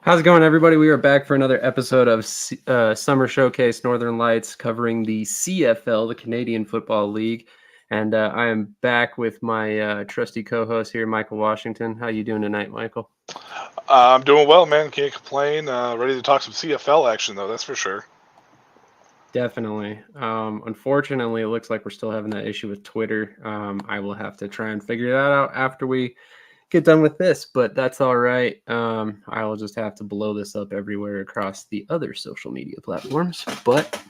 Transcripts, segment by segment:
How's it going, everybody? We are back for another episode of Summer Showcase Northern Lights covering the CFL, the Canadian Football League. And I am back with my trusty co-host here, Michael Washington. How you doing tonight, Michael? I'm doing well, man. Can't complain. Ready to talk some CFL action, though. That's for sure. Definitely. Unfortunately, it looks like we're still having that issue with Twitter. I will have to try and figure that out after we get done with this, but that's all right. I will just have to blow this up everywhere across the other social media platforms, but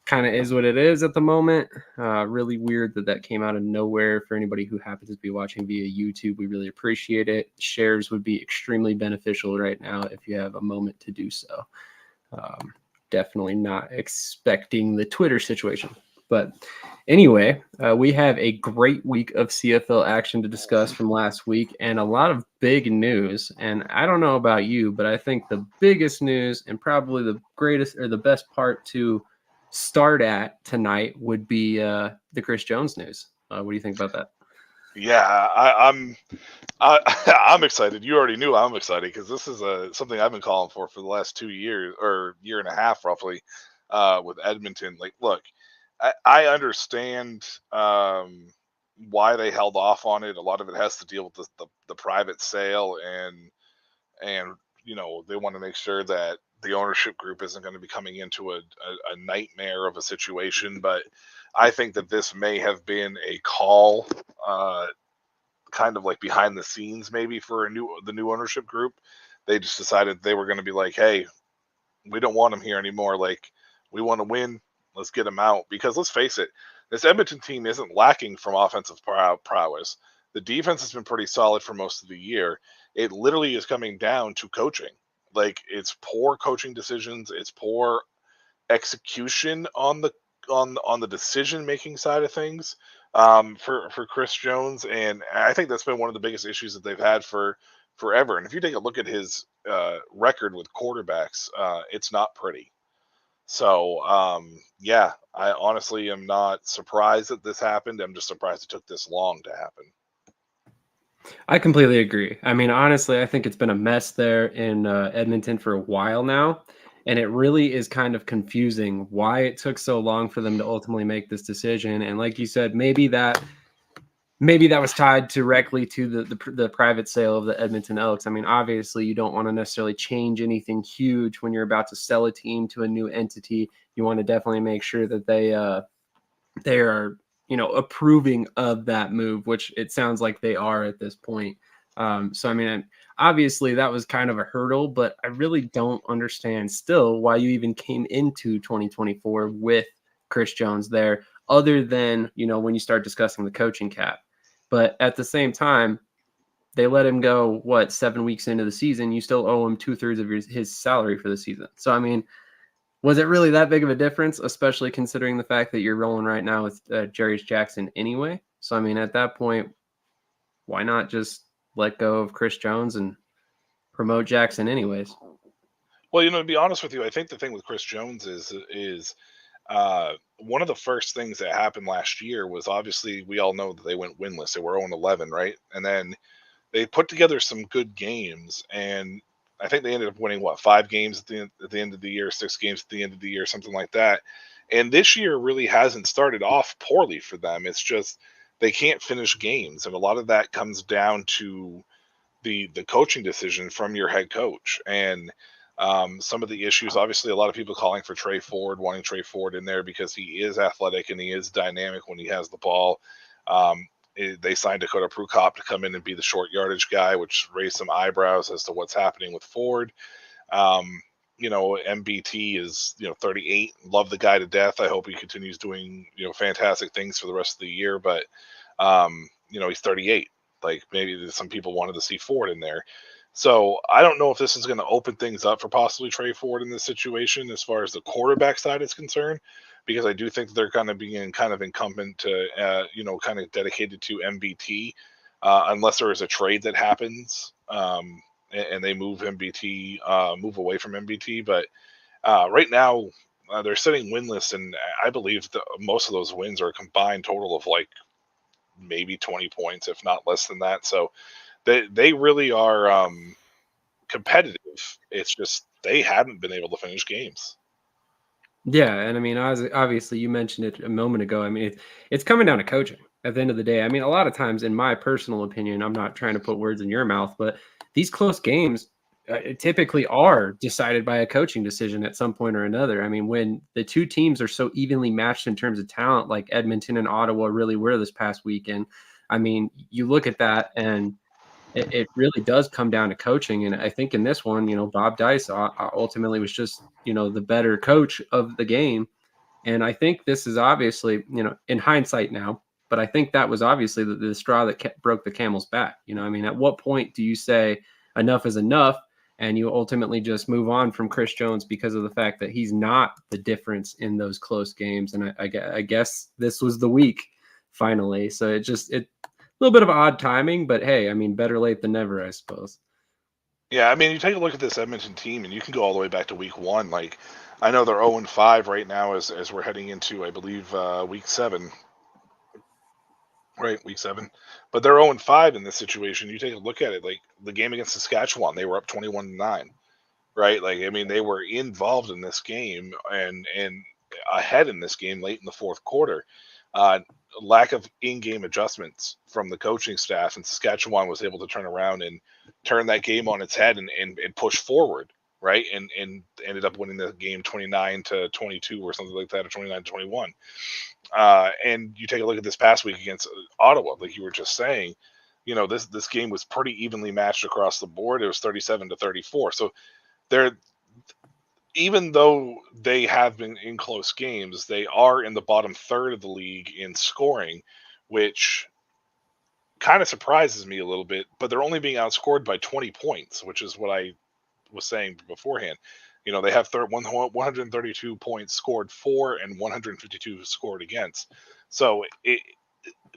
kind of is what it is at the moment. Really weird that came out of nowhere. For anybody who happens to be watching via YouTube, we really appreciate it. Shares would be extremely beneficial right now if you have a moment to do so. Um, Definitely not expecting the Twitter situation. But anyway, we have a great week of CFL action to discuss from last week and a lot of big news. And I don't know about you, but I think the biggest news and probably the greatest or the best part to start at tonight would be the Chris Jones news. What do you think about that? Yeah, I'm excited. You already knew I'm excited because this is something I've been calling for the last 2 years or year and a half, roughly, with Edmonton. Like, look, I understand why they held off on it. A lot of it has to deal with the private sale and they want to make sure that the ownership group isn't going to be coming into a nightmare of a situation. But I think that this may have been a call, kind of like behind the scenes, maybe for the new ownership group. They just decided they were going to be like, hey, we don't want him here anymore. Like, we want to win. Let's get him out. Because let's face it, this Edmonton team isn't lacking from offensive prowess. The defense has been pretty solid for most of the year. It literally is coming down to coaching. Like, it's poor coaching decisions. It's poor execution on the decision making side of things, for Chris Jones, and I think that's been one of the biggest issues that they've had for forever. And if you take a look at his record with quarterbacks, it's not pretty. So yeah, I honestly am not surprised that this happened. I'm just surprised it took this long to happen. I completely agree. I mean, honestly, I think it's been a mess there in Edmonton for a while now. And it really is kind of confusing why it took so long for them to ultimately make this decision. And like you said, maybe that was tied directly to the private sale of the Edmonton Elks. I mean, obviously, you don't want to necessarily change anything huge when you're about to sell a team to a new entity. You want to definitely make sure that they are, approving of that move, which it sounds like they are at this point. So I mean, obviously that was kind of a hurdle, but I really don't understand still why you even came into 2024 with Chris Jones there, other than, when you start discussing the coaching cap. But at the same time, they let him go, what, 7 weeks into the season? You still owe him two-thirds of his salary for the season. So I mean, was it really that big of a difference, especially considering the fact that you're rolling right now with Jarius Jackson anyway? So, I mean, at that point, why not just let go of Chris Jones and promote Jackson anyways? Well, to be honest with you, I think the thing with Chris Jones is one of the first things that happened last year was, obviously, we all know that they went winless. They were 0-11, right? And then they put together some good games, and I think they ended up winning, what, 5 games at the end of the year, 6 games at the end of the year, something like that. And this year really hasn't started off poorly for them. It's just they can't finish games, and a lot of that comes down to the coaching decision from your head coach. And some of the issues, obviously, a lot of people calling for Trey Ford, wanting Trey Ford in there because he is athletic and he is dynamic when he has the ball. They signed Dakota Prukop to come in and be the short yardage guy, which raised some eyebrows as to what's happening with Ford. MBT is 38. Love the guy to death. I hope he continues doing fantastic things for the rest of the year. But he's 38. Like, maybe some people wanted to see Ford in there. So I don't know if this is going to open things up for possibly Trey Ford in this situation as far as the quarterback side is concerned, because I do think they're going to be kind of incumbent to, kind of dedicated to MBT, unless there is a trade that happens, and they move MBT, move away from MBT. But right now, they're sitting winless, and I believe most of those wins are a combined total of like maybe 20 points, if not less than that. So they really are. competitive. It's just they haven't been able to finish games. Yeah, and I mean, obviously, you mentioned it a moment ago. I mean, it's coming down to coaching at the end of the day. I mean, a lot of times, in my personal opinion, I'm not trying to put words in your mouth, but these close games typically are decided by a coaching decision at some point or another. I mean, when the two teams are so evenly matched in terms of talent, like Edmonton and Ottawa really were this past weekend, I mean, you look at that and it really does come down to coaching. And I think in this one, Bob Dice ultimately was just, the better coach of the game. And I think this is obviously, in hindsight now, but I think that was obviously the straw that broke the camel's back. I mean, at what point do you say enough is enough and you ultimately just move on from Chris Jones because of the fact that he's not the difference in those close games? And I guess this was the week finally. So it little bit of odd timing, but hey, I mean, better late than never, I suppose. Yeah, I mean, you take a look at this Edmonton team, and you can go all the way back to week one. Like, I know they're 0-5 right now as we're heading into, I believe, week seven. Right, week seven. But they're 0-5 in this situation. You take a look at it, like the game against Saskatchewan, they were up 21-9. Right? Like, I mean, they were involved in this game and ahead in this game late in the fourth quarter. Uh, Lack of in-game adjustments from the coaching staff, and Saskatchewan was able to turn around and turn that game on its head and push forward, right? And ended up winning the game 29-22 or something like that, or 29-21. And you take a look at this past week against Ottawa, like you were just saying. This game was pretty evenly matched across the board. It was 37-34. So they're, even though they have been in close games, they are in the bottom third of the league in scoring, which kind of surprises me a little bit. But they're only being outscored by 20 points, which is what I was saying beforehand. They have 132 points scored for and 152 scored against. So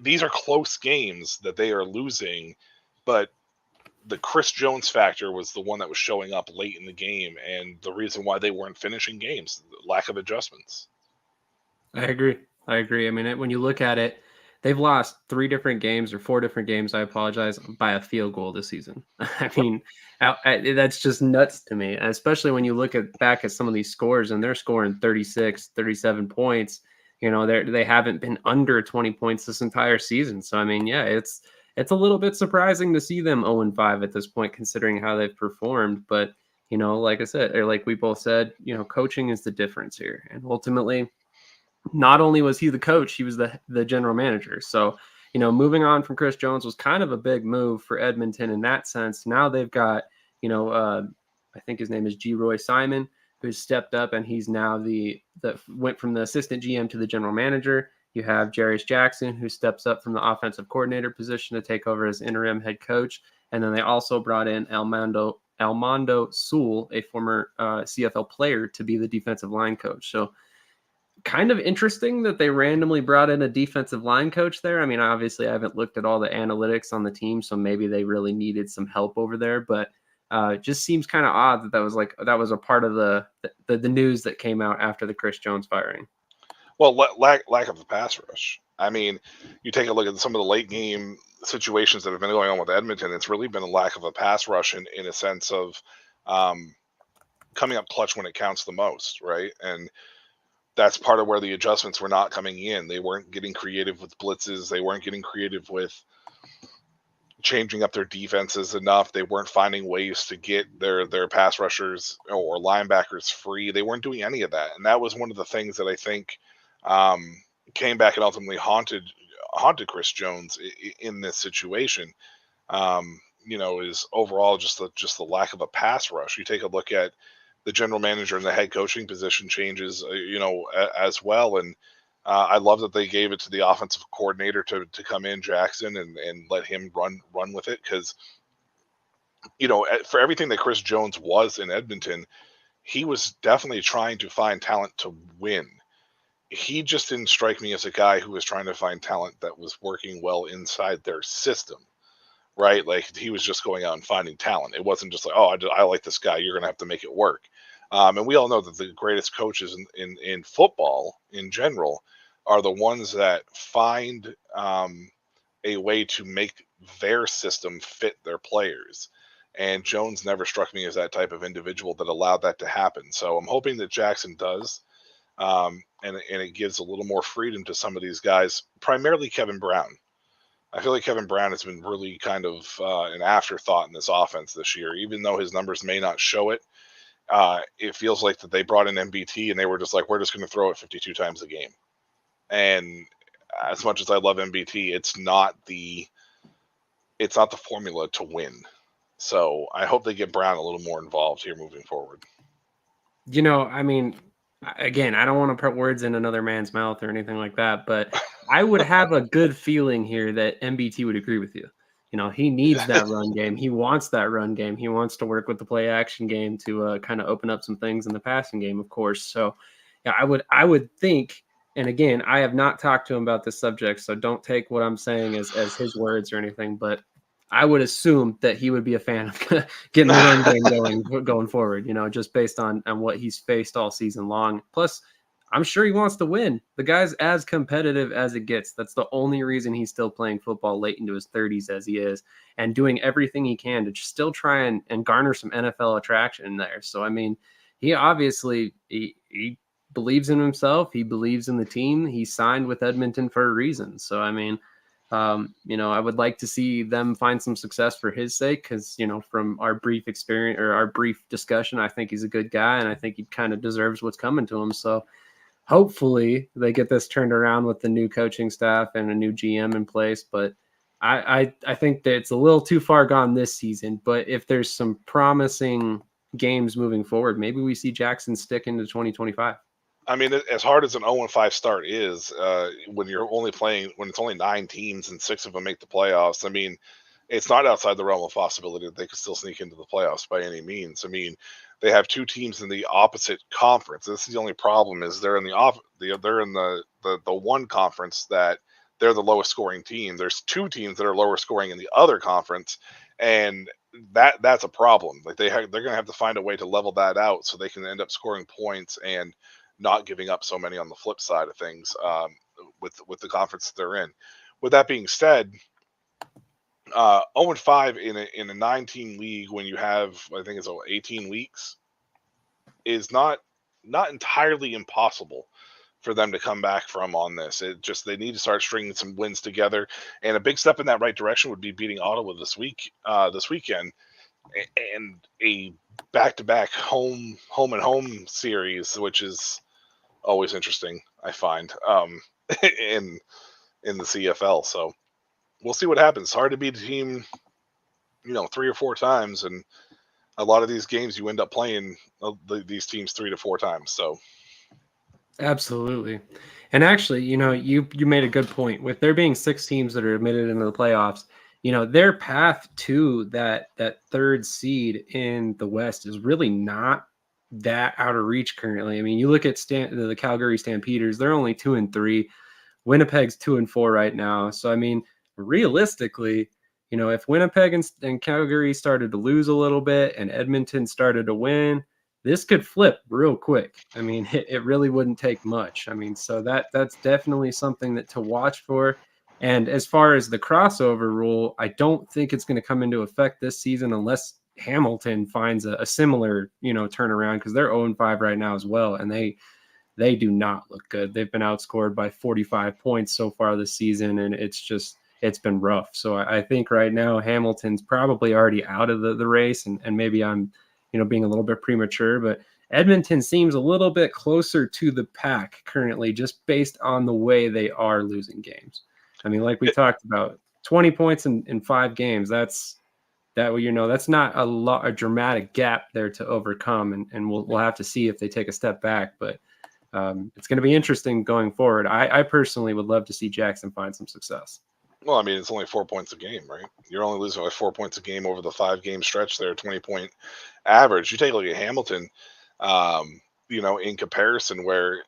these are close games that they are losing, but the Chris Jones factor was the one that was showing up late in the game, and the reason why they weren't finishing games, lack of adjustments. I agree. I agree. I mean, when you look at it, they've lost 3 different games or 4 different games. I apologize, by a field goal this season. I mean, that's just nuts to me, especially when you look back at some of these scores and they're scoring 36, 37 points. They haven't been under 20 points this entire season. So I mean, yeah, it's a little bit surprising to see them 0-5 at this point, considering how they've performed. But like I said, or like we both said, coaching is the difference here, and ultimately not only was he the coach, he was the general manager. So, moving on from Chris Jones was kind of a big move for Edmonton in that sense. Now they've got, I think his name is G. Roy Simon, who's stepped up, and he's now the went from the assistant GM to the general manager. You have Jarius Jackson, who steps up from the offensive coordinator position to take over as interim head coach. And then they also brought in Almondo Sewell, a former CFL player, to be the defensive line coach. So kind of interesting that they randomly brought in a defensive line coach there. I mean, obviously, I haven't looked at all the analytics on the team, so maybe they really needed some help over there. But it just seems kind of odd that was a part of the news that came out after the Chris Jones firing. Well, lack of a pass rush. I mean, you take a look at some of the late game situations that have been going on with Edmonton. It's really been a lack of a pass rush in a sense of coming up clutch when it counts the most, right? And that's part of where the adjustments were not coming in. They weren't getting creative with blitzes. They weren't getting creative with changing up their defenses enough. They weren't finding ways to get their pass rushers or linebackers free. They weren't doing any of that, and that was one of the things that I think came back and ultimately haunted Chris Jones in this situation. Is overall just the lack of a pass rush. You take a look at the general manager and the head coaching position changes, as well. And I love that they gave it to the offensive coordinator to come in, Jackson, and let him run with it. Because, for everything that Chris Jones was in Edmonton, he was definitely trying to find talent to win. He just didn't strike me as a guy who was trying to find talent that was working well inside their system. Right? Like, he was just going out and finding talent. It wasn't just like, oh, I like this guy. You're going to have to make it work. And we all know that the greatest coaches in football in general are the ones that find a way to make their system fit their players. And Jones never struck me as that type of individual that allowed that to happen. So I'm hoping that Jackson does, and it gives a little more freedom to some of these guys, primarily Kevin Brown. I feel like Kevin Brown has been really kind of an afterthought in this offense this year, even though his numbers may not show it. It feels like that they brought in MBT and they were just like, we're just going to throw it 52 times a game. And as much as I love MBT, it's not the formula to win. So I hope they get Brown a little more involved here moving forward. I mean, again, I don't want to put words in another man's mouth or anything like that, but I would have a good feeling here that MBT would agree with you. He needs that run game. He wants that run game. He wants to work with the play action game to kind of open up some things in the passing game, of course. So, yeah, I would think, and again, I have not talked to him about this subject, so don't take what I'm saying as his words or anything, but I would assume that he would be a fan of getting the run game going forward, just based on what he's faced all season long. Plus, I'm sure he wants to win. The guy's as competitive as it gets. That's the only reason he's still playing football late into his 30s as he is, and doing everything he can to still try and garner some NFL attraction there. So, I mean, he obviously he believes in himself. He believes in the team. He signed with Edmonton for a reason. So, I mean, I would like to see them find some success for his sake because, from our brief experience or our brief discussion, I think he's a good guy and I think he kind of deserves what's coming to him. So hopefully they get this turned around with the new coaching staff and a new GM in place. But I think that it's a little too far gone this season. But if there's some promising games moving forward, maybe we see Jackson stick into 2025. I mean, as hard as an 0-5 start is, when it's only 9 teams and 6 of them make the playoffs, I mean, it's not outside the realm of possibility that they could still sneak into the playoffs by any means. I mean, they have 2 teams in the opposite conference. This is the only problem is they're in the one conference that they're the lowest scoring team. There's 2 teams that are lower scoring in the other conference, and that's a problem. Like they're going to have to find a way to level that out so they can end up scoring points and not giving up so many on the flip side of things, with the conference that they're in. With that being said, 0-5 in a 9-team league when you have, I think it's 18 weeks is not entirely impossible for them to come back from on this. It just they need to start stringing some wins together, and a big step in that right direction would be beating Ottawa this weekend, and a back-to-back home and home series, which is always interesting, I find, in the CFL. So we'll see what happens. It's hard to beat a team, 3 or 4 times, and a lot of these games you end up playing these teams 3 to 4 times. So Absolutely. And actually, you made a good point. With there being 6 teams that are admitted into the playoffs, their path to that third seed in the West is really not that out of reach currently. I mean, you look at the Calgary Stampeders, they're only 2-3. Winnipeg's 2-4 right now. So I mean, realistically, if Winnipeg and Calgary started to lose a little bit and Edmonton started to win, this could flip real quick. I mean, it really wouldn't take much. I mean, so that's definitely something that to watch for. And as far as the crossover rule, I don't think it's going to come into effect this season unless Hamilton finds a similar, turnaround because they're 0-5 right now as well, and they do not look good. They've been outscored by 45 points so far this season, and it's been rough. So I think right now Hamilton's probably already out of the race, and maybe I'm being a little bit premature, but Edmonton seems a little bit closer to the pack currently just based on the way they are losing games. I mean, like we talked about, 20 points in 5 games, that's not a dramatic gap there to overcome, and we'll have to see if they take a step back, but it's going to be interesting going forward. I personally would love to see Jackson find some success. well, I mean, it's only 4 points a game, right? You're only losing by 4 points a game over the 5-game stretch there, 20-point average. You take a look at Hamilton, in comparison, where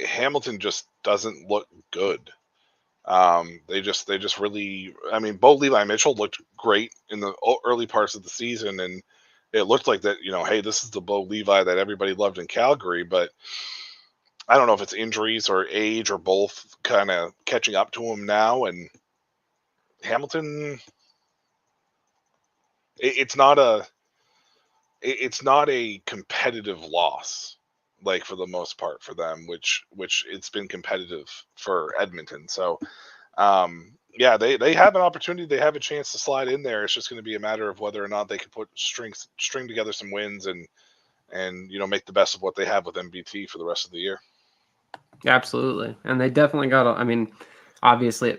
Hamilton just doesn't look good. They just really, I mean, Bo Levi Mitchell looked great in the early parts of the season, and it looked like that, hey, this is the Bo Levi that everybody loved in Calgary, but I don't know if it's injuries or age or both kind of catching up to him now, and Hamilton, it's not a it's not a competitive loss, like for the most part for them, which it's been competitive for Edmonton. So yeah, they have an opportunity. They have a chance to slide in there. It's just going to be a matter of whether or not they can string together some wins and make the best of what they have with MBT for the rest of the year. Absolutely. And they definitely got, I mean, obviously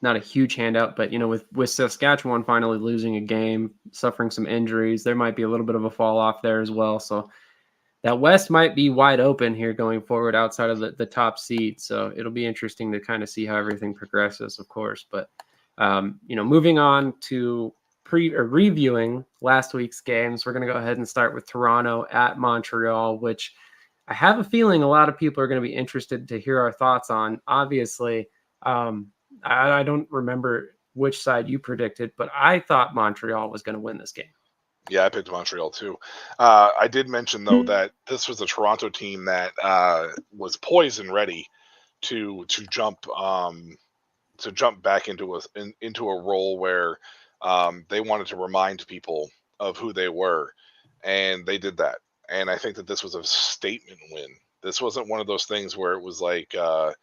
not a huge handout, but with Saskatchewan finally losing a game, suffering some injuries, there might be a little bit of a fall off there as well. So that West might be wide open here going forward outside of the top seed. So it'll be interesting to kind of see how everything progresses, of course. But, moving on to reviewing last week's games, we're going to go ahead and start with Toronto at Montreal, which I have a feeling a lot of people are going to be interested to hear our thoughts on. Obviously, I don't remember which side you predicted, but I thought Montreal was going to win this game. Yeah, I picked Montreal too. I did mention though that this was a Toronto team that was poised and ready to jump back into a role where they wanted to remind people of who they were, and they did that. And I think that this was a statement win. This wasn't one of those things where it was like a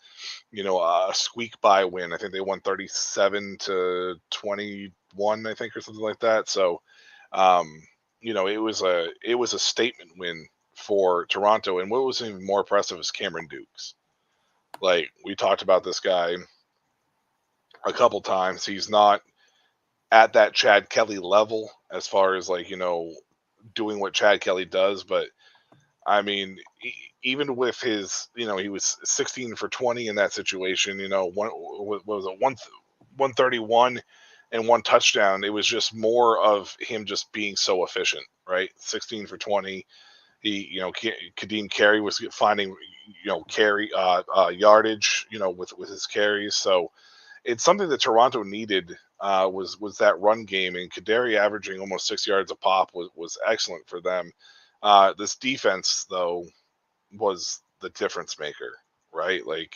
squeak by win. I think they won 37-21, I think, or something like that. So it was a statement win for Toronto. And what was even more impressive is Cameron Dukes. Like, we talked about this guy a couple times. He's not at that Chad Kelly level as far as doing what Chad Kelly does, but I mean, even with his, he was 16 for 20 in that situation. What was it, 131 and one touchdown. It was just more of him just being so efficient, right? 16 for 20. He, Kadeem Carey was finding, carry yardage, with his carries. So it's something that Toronto needed. Was that run game, and Kaderi averaging almost 6 yards a pop was excellent for them. This defense, though, was the difference maker, right? Like,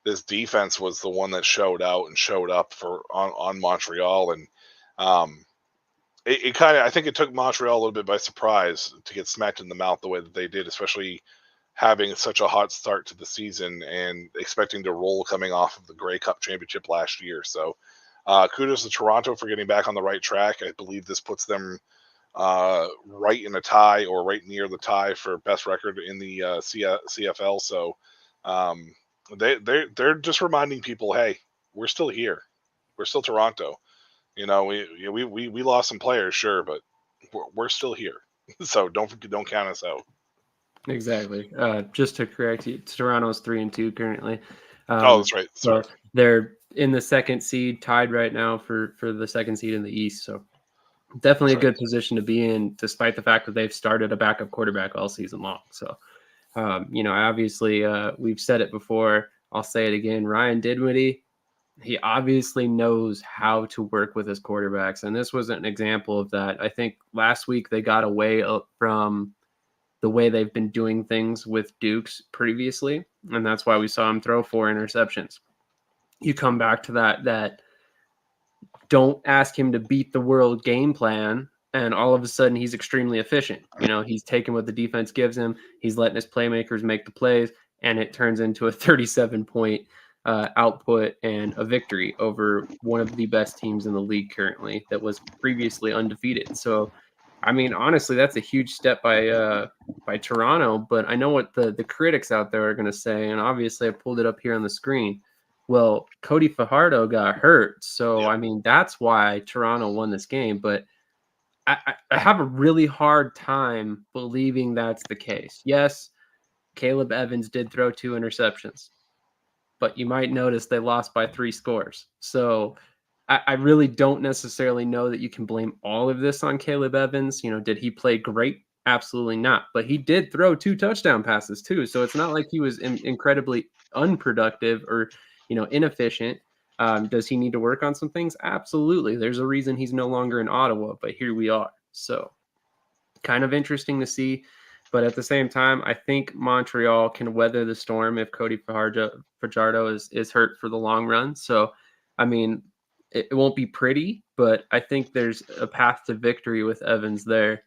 this defense was the one that showed out and showed up on Montreal, and it kind of, I think it took Montreal a little bit by surprise to get smacked in the mouth the way that they did, especially having such a hot start to the season and expecting to roll coming off of the Grey Cup championship last year. So kudos to Toronto for getting back on the right track. I believe this puts them right in a tie or right near the tie for best record in the CFL. So they're just reminding people, hey, we're still here. We're still Toronto. We lost some players, sure, but we're still here. So don't count us out. Exactly. Just to correct you, Toronto's 3-2 currently. That's right. So they're in the second seed, tied right now for the second seed in the East. So definitely a good position to be in, despite the fact that they've started a backup quarterback all season long. So, obviously, we've said it before. I'll say it again. Ryan Dinwiddie, he obviously knows how to work with his quarterbacks, and this was an example of that. I think last week they got away from the way they've been doing things with Dukes previously, and that's why we saw him throw 4 interceptions. You come back to that don't ask him to beat the world game plan, and all of a sudden he's extremely efficient. He's taking what the defense gives him, he's letting his playmakers make the plays, and it turns into a 37-point output and a victory over one of the best teams in the league currently that was previously undefeated. So, I mean, honestly, that's a huge step by Toronto, but I know what the critics out there are going to say, and obviously I pulled it up here on the screen. Well, Cody Fajardo got hurt, so I mean that's why Toronto won this game. But I have a really hard time believing that's the case. Yes, Caleb Evans did throw 2 interceptions, but you might notice they lost by 3 scores. So I really don't necessarily know that you can blame all of this on Caleb Evans. Did he play great? Absolutely not. But he did throw 2 touchdown passes too. So it's not like he was incredibly unproductive or, inefficient. Does he need to work on some things? Absolutely. There's a reason he's no longer in Ottawa, but here we are. So kind of interesting to see. But at the same time, I think Montreal can weather the storm if Cody Fajardo is hurt for the long run. So, I mean, it won't be pretty, but I think there's a path to victory with Evans there.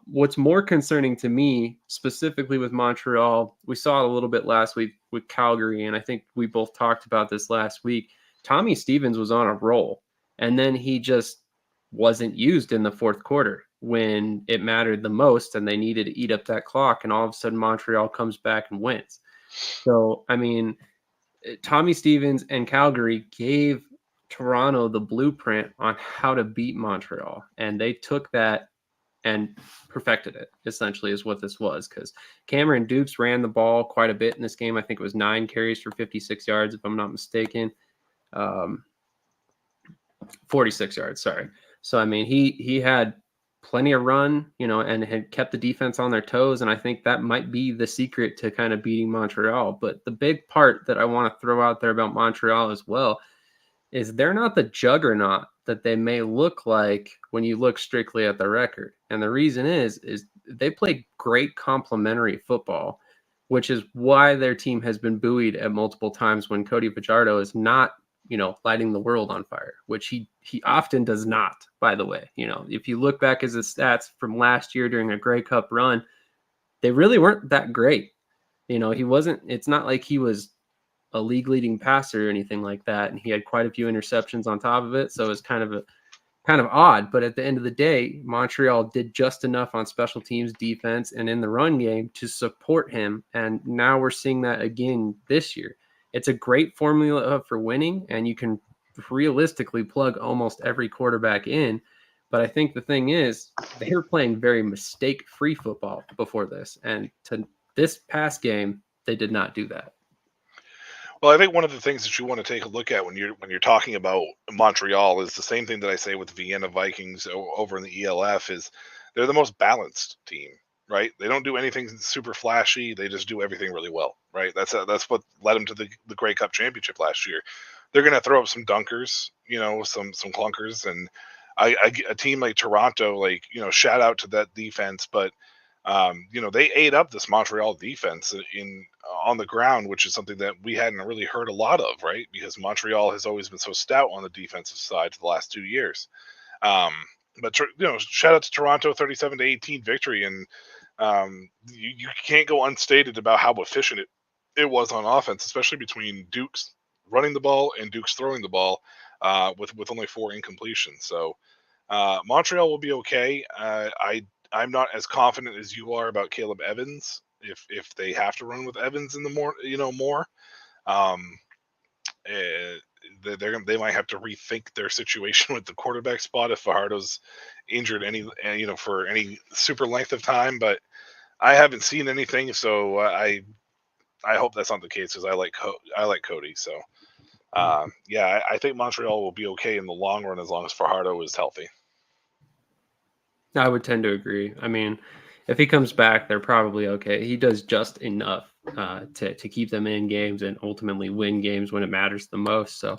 What's more concerning to me, specifically with Montreal, we saw it a little bit last week with Calgary, and I think we both talked about this last week. Tommy Stevens was on a roll, and then he just wasn't used in the fourth quarter when it mattered the most, and they needed to eat up that clock, and all of a sudden Montreal comes back and wins. So, I mean, Tommy Stevens and Calgary gave Toronto the blueprint on how to beat Montreal, and they took that and perfected it, essentially, is what this was. Because Cameron Dukes ran the ball quite a bit in this game. I think it was 9 carries for 56 yards, if I'm not mistaken. 46 yards, sorry. So, I mean, he had plenty of run, and had kept the defense on their toes. And I think that might be the secret to kind of beating Montreal. But the big part that I want to throw out there about Montreal as well is they're not the juggernaut that they may look like when you look strictly at the record. And the reason is they play great complementary football, which is why their team has been buoyed at multiple times when Cody Fajardo is not, lighting the world on fire, which he often does not, by the way. If you look back at his stats from last year during a Grey Cup run, they really weren't that great. It's not like he was a league leading passer or anything like that. And he had quite a few interceptions on top of it. So it's kind of odd. But at the end of the day, Montreal did just enough on special teams, defense, and in the run game to support him. And now we're seeing that again this year. It's a great formula for winning, and you can realistically plug almost every quarterback in. But I think the thing is, they were playing very mistake-free football before this. And to this past game, they did not do that. Well, I think one of the things that you want to take a look at when you're talking about Montreal is the same thing that I say with Vienna Vikings over in the ELF is they're the most balanced team, right? They don't do anything super flashy. They just do everything really well, right? That's what led them to the Grey Cup championship last year. They're going to throw up some dunkers, some clunkers, and a team like Toronto, shout out to that defense, but they ate up this Montreal defense on the ground, which is something that we hadn't really heard a lot of, right? Because Montreal has always been so stout on the defensive side for the last 2 years. But shout out to Toronto, 37-18 victory, and you can't go unstated about how efficient it was on offense, especially between Dukes running the ball and Dukes throwing the ball with only 4 incompletions. So Montreal will be okay. I'm not as confident as you are about Caleb Evans. If they have to run with Evans in the more, they might have to rethink their situation with the quarterback spot if Fajardo's injured for any super length of time. But I haven't seen anything, so I hope that's not the case because I like Cody. So I think Montreal will be okay in the long run as long as Fajardo is healthy. I would tend to agree. I mean, if he comes back, they're probably okay. He does just enough to keep them in games and ultimately win games when it matters the most. So,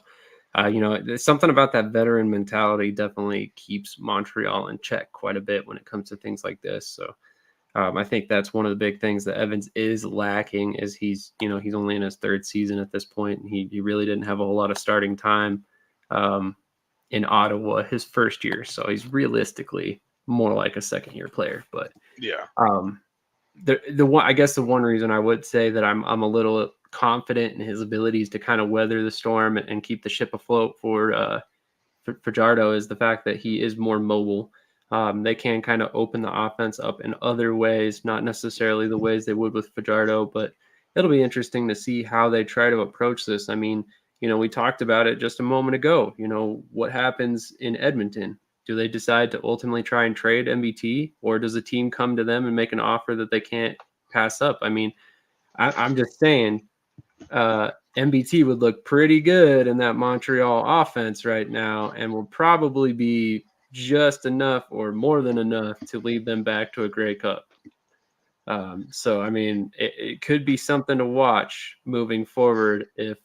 there's something about that veteran mentality definitely keeps Montreal in check quite a bit when it comes to things like this. So, I think that's one of the big things that Evans is lacking is he's only in his 3rd season at this point. And he really didn't have a whole lot of starting time in Ottawa his first year. So he's realistically more like a second-year player. But yeah, the one, I guess the one reason I would say that I'm a little confident in his abilities to kind of weather the storm and keep the ship afloat for Fajardo is the fact that he is more mobile. They can kind of open the offense up in other ways, not necessarily the ways they would with Fajardo, but it'll be interesting to see how they try to approach this. I mean, we talked about it just a moment ago. What happens in Edmonton? Do they decide to ultimately try and trade MBT, or does a team come to them and make an offer that they can't pass up? I mean, I'm just saying MBT would look pretty good in that Montreal offense right now and will probably be just enough or more than enough to lead them back to a Grey Cup. So, I mean, it could be something to watch moving forward if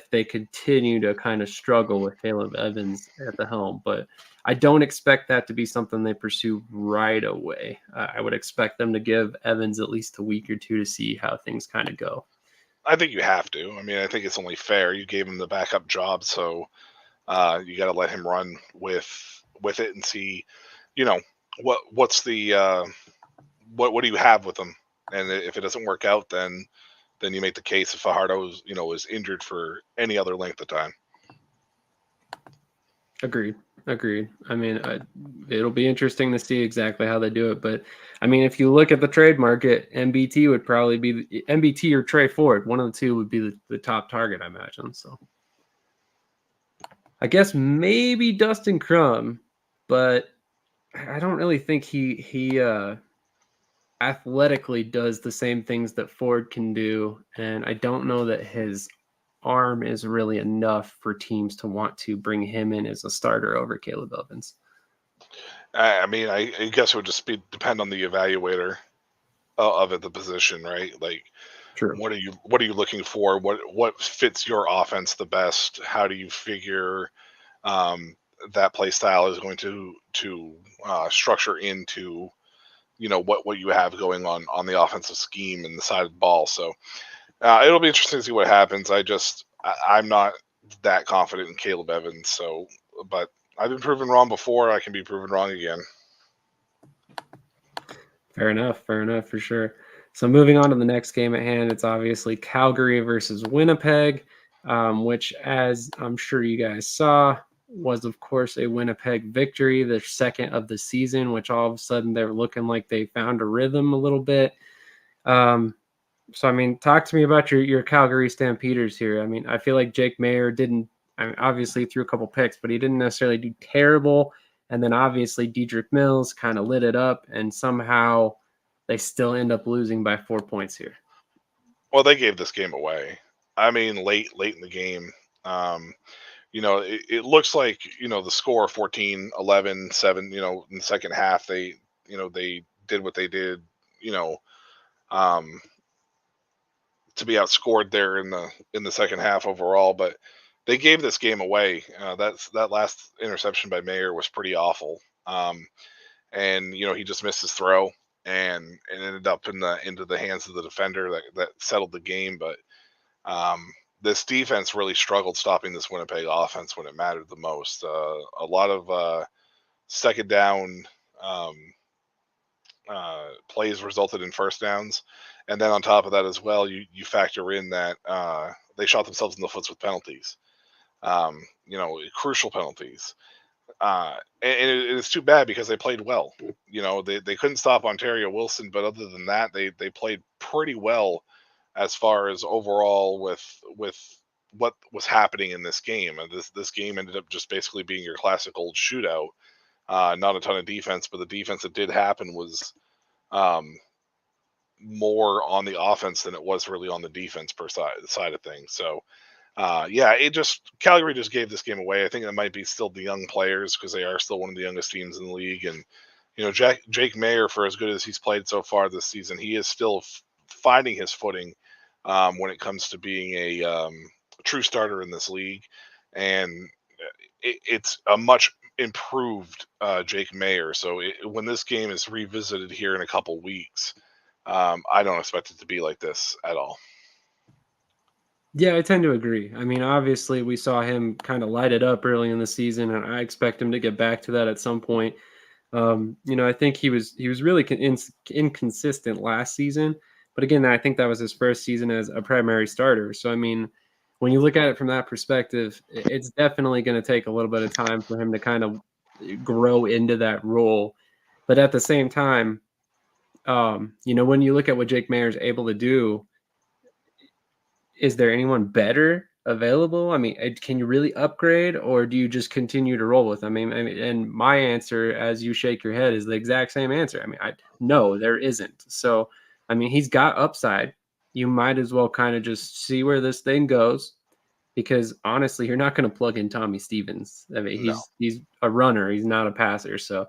they continue to kind of struggle with Caleb Evans at the helm. But I don't expect that to be something they pursue right away. I would expect them to give Evans at least a week or 2 to see how things kind of go. I think you have to. I mean, I think it's only fair. You gave him the backup job, so You got to let him run with it and see, you know, what's the what do you have with him, and if it doesn't work out, then you make the case if Fajardo is injured for any other length of time. Agreed. Agreed. I mean, it'll be interesting to see exactly how they do it. But I mean, if you look at the trade market, MBT would probably be MBT or Trey Ford. One of the two would be the top target, I imagine. So I guess maybe Dustin Crum, but I don't really think he athletically does the same things that Ford can do, and I don't know that his arm is really enough for teams to want to bring him in as a starter over Caleb Evans. I mean, I guess it would just depend on the evaluator of it, the position, right? Like, True. what are you looking for? What fits your offense the best? How do you figure that play style is going to structure into what you have going on the offensive scheme and the side of the ball? So it'll be interesting to see what happens. I'm not that confident in Caleb Evans. So, but I've been proven wrong before. I can be proven wrong again. Fair enough, for sure. So moving on to the next game at hand, it's obviously Calgary versus Winnipeg, which, as I'm sure you guys saw, was of course a Winnipeg victory, their second of the season, which all of a sudden they're looking like they found a rhythm a little bit. So I mean, talk to me about your Calgary Stampeders here. I mean, I feel like Jake Maier didn't. I mean, obviously threw a couple picks, but he didn't necessarily do terrible. And then obviously Dedrick Mills kind of lit it up, and somehow they still end up losing by 4 points here. Well, they gave this game away. I mean, late in the game. It looks like, the score 14-11-7, in the second half, they did what they did, um, to be outscored there in the second half overall, but they gave this game away. That last interception by Mayer was pretty awful. And he just missed his throw, and it ended up into the hands of the defender that settled the game. But this defense really struggled stopping this Winnipeg offense when it mattered the most. A lot of second down um, plays resulted in first downs, and then on top of that as well, you factor in that they shot themselves in the foot with penalties. Crucial penalties. And it's too bad because they played well. They couldn't stop Ontario Wilson, but other than that, they played pretty well as far as overall with what was happening in this game. And this game ended up just basically being your classic old shootout. Not a ton of defense, but the defense that did happen was more on the offense than it was really on the defense side of things. So Calgary just gave this game away. I think it might be still the young players because they are still one of the youngest teams in the league. And Jake Maier, for as good as he's played so far this season, he is still finding his footing when it comes to being a true starter in this league. And it's a much improved Jake Maier. So when this game is revisited here in a couple weeks, I don't expect it to be like this at all. Yeah, I tend to agree. I mean, obviously, we saw him kind of light it up early in the season, and I expect him to get back to that at some point. I think he was really inconsistent last season, but again, I think that was his first season as a primary starter. So, I mean, when you look at it from that perspective, it's definitely going to take a little bit of time for him to kind of grow into that role. But at the same time, when you look at what Jake Maier is able to do, is there anyone better available? I mean, can you really upgrade, or do you just continue to roll with them? And my answer, as you shake your head, is the exact same answer. I mean, no, there isn't. So, I mean, he's got upside. You might as well kind of just see where this thing goes, because honestly, you're not going to plug in Tommy Stevens. I mean, No. he's a runner. He's not a passer. So,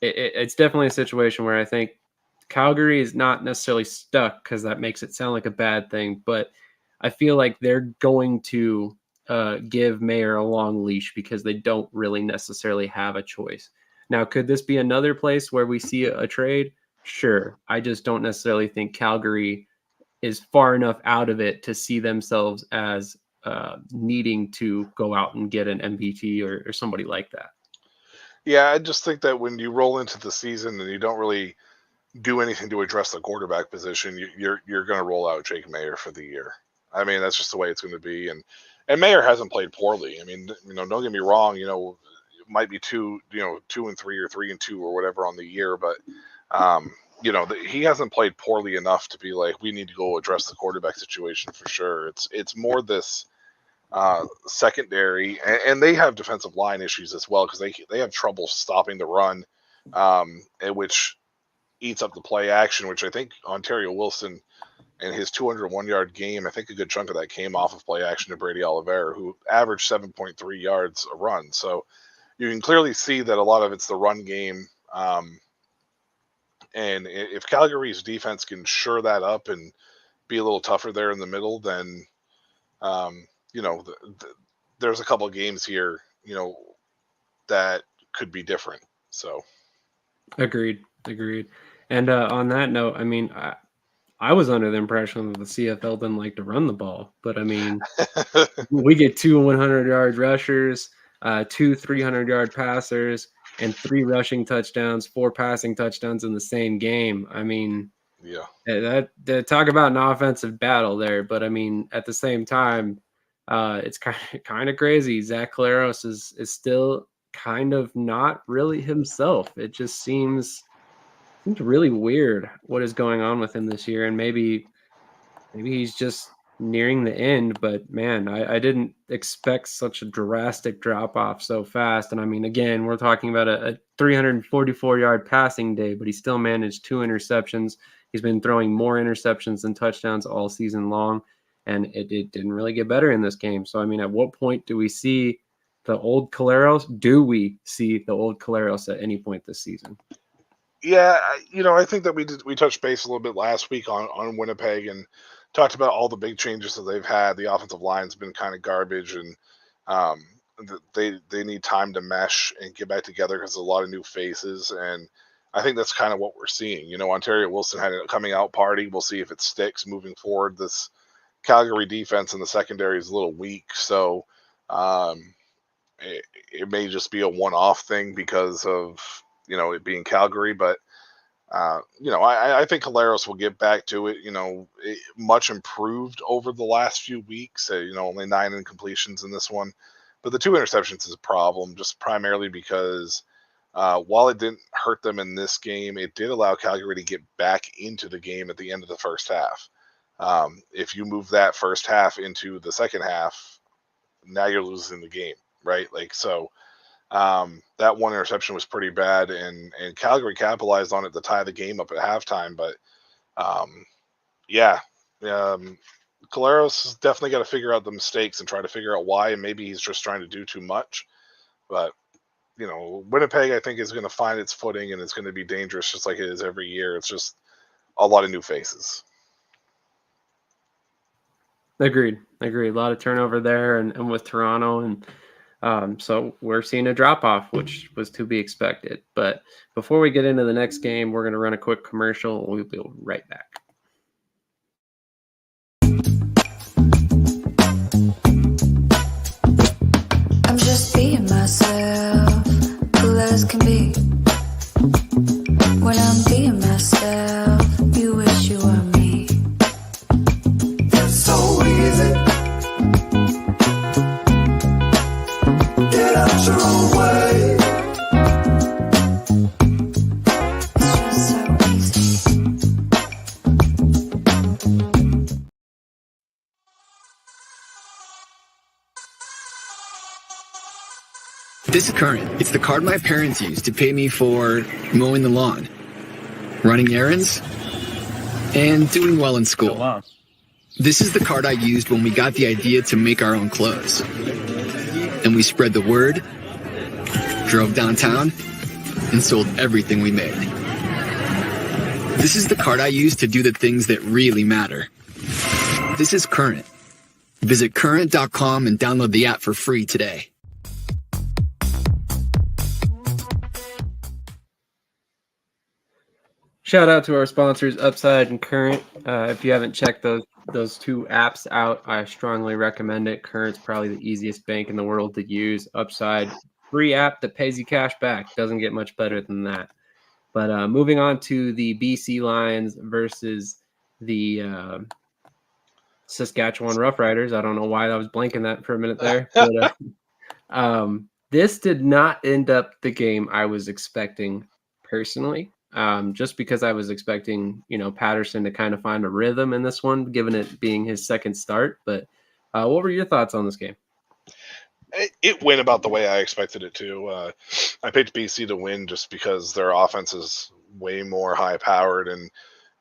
it's definitely a situation where I think Calgary is not necessarily stuck, because that makes it sound like a bad thing, but I feel like they're going to give Maier a long leash because they don't really necessarily have a choice. Now, could this be another place where we see a trade? Sure. I just don't necessarily think Calgary is far enough out of it to see themselves as needing to go out and get an MVP or somebody like that. Yeah, I just think that when you roll into the season and you don't really do anything to address the quarterback position, you're going to roll out Jake Mayer for the year. I mean, that's just the way it's going to be. And Mayer hasn't played poorly. I mean, don't get me wrong. It might be 2-3 or 3-2 or whatever on the year, but he hasn't played poorly enough to be like we need to go address the quarterback situation for sure. It's more this secondary, and they have defensive line issues as well because they have trouble stopping the run, which eats up the play action, which I think Ontario Wilson and his 201-yard game, I think a good chunk of that came off of play action to Brady Oliveira, who averaged 7.3 yards a run. So you can clearly see that a lot of it's the run game. And if Calgary's defense can shore that up and be a little tougher there in the middle, then, there's a couple of games here, that could be different. So. Agreed. And on that note, I mean, I was under the impression that the CFL didn't like to run the ball, but I mean, we get 2 100-yard rushers, 2 300-yard passers, and 3 rushing touchdowns, 4 passing touchdowns in the same game. I mean, yeah, that talk about an offensive battle there, but I mean, at the same time, it's kind of crazy. Zach Collaros is still kind of not really himself. It just seems really weird what is going on with him this year, and maybe he's just nearing the end. But man, I didn't expect such a drastic drop off so fast. And I mean, again, we're talking about a 344-yard passing day, but he still managed 2 interceptions. He's been throwing more interceptions than touchdowns all season long, and it didn't really get better in this game. So I mean, at what point do we see the old Collaros? Do we see the old Collaros at any point this season? Yeah, I think that we touched base a little bit last week on Winnipeg and talked about all the big changes that they've had. The offensive line's been kind of garbage, and they need time to mesh and get back together because there's a lot of new faces. And I think that's kind of what we're seeing. Ontario Wilson had a coming out party. We'll see if it sticks moving forward. This Calgary defense in the secondary is a little weak, so it may just be a one-off thing because of it being Calgary, but I think Collaros will get back to it. Much improved over the last few weeks. Only 9 incompletions in this one, but the 2 interceptions is a problem, just primarily because while it didn't hurt them in this game, it did allow Calgary to get back into the game at the end of the first half. If you move that first half into the second half, now you're losing the game, right? That 1 interception was pretty bad, and Calgary capitalized on it to tie the game up at halftime. But Collaros has definitely got to figure out the mistakes and try to figure out why, and maybe he's just trying to do too much. But Winnipeg, I think, is going to find its footing, and it's going to be dangerous just like it is every year. It's just a lot of new faces. Agreed. A lot of turnover there, and with Toronto, and so we're seeing a drop-off, which was to be expected. But before we get into the next game, we're going to run a quick commercial, and we'll be right back. I'm just being myself, cool as can be. When I'm being myself, you wish you were me. It's so easy. Get out your own way. It's just so easy. This is Current. It's the card my parents used to pay me for mowing the lawn, running errands, and doing well in school. This is the card I used when we got the idea to make our own clothes. And we spread the word, drove downtown, and sold everything we made. This is the card I use to do the things that really matter. This is Current. Visit current.com and download the app for free today. Shout out to our sponsors, Upside and Current. If you haven't checked those two apps out, I strongly recommend it. Current's probably the easiest bank in the world to use. Upside, free app that pays you cash back. Doesn't get much better than that. But moving on to the BC Lions versus the Saskatchewan Roughriders. I don't know why I was blanking that for a minute there, but this did not end up the game I was expecting personally. Just because I was expecting, Patterson to kind of find a rhythm in this one, given it being his second start. But what were your thoughts on this game? It went about the way I expected it to. I picked BC to win just because their offense is way more high-powered, and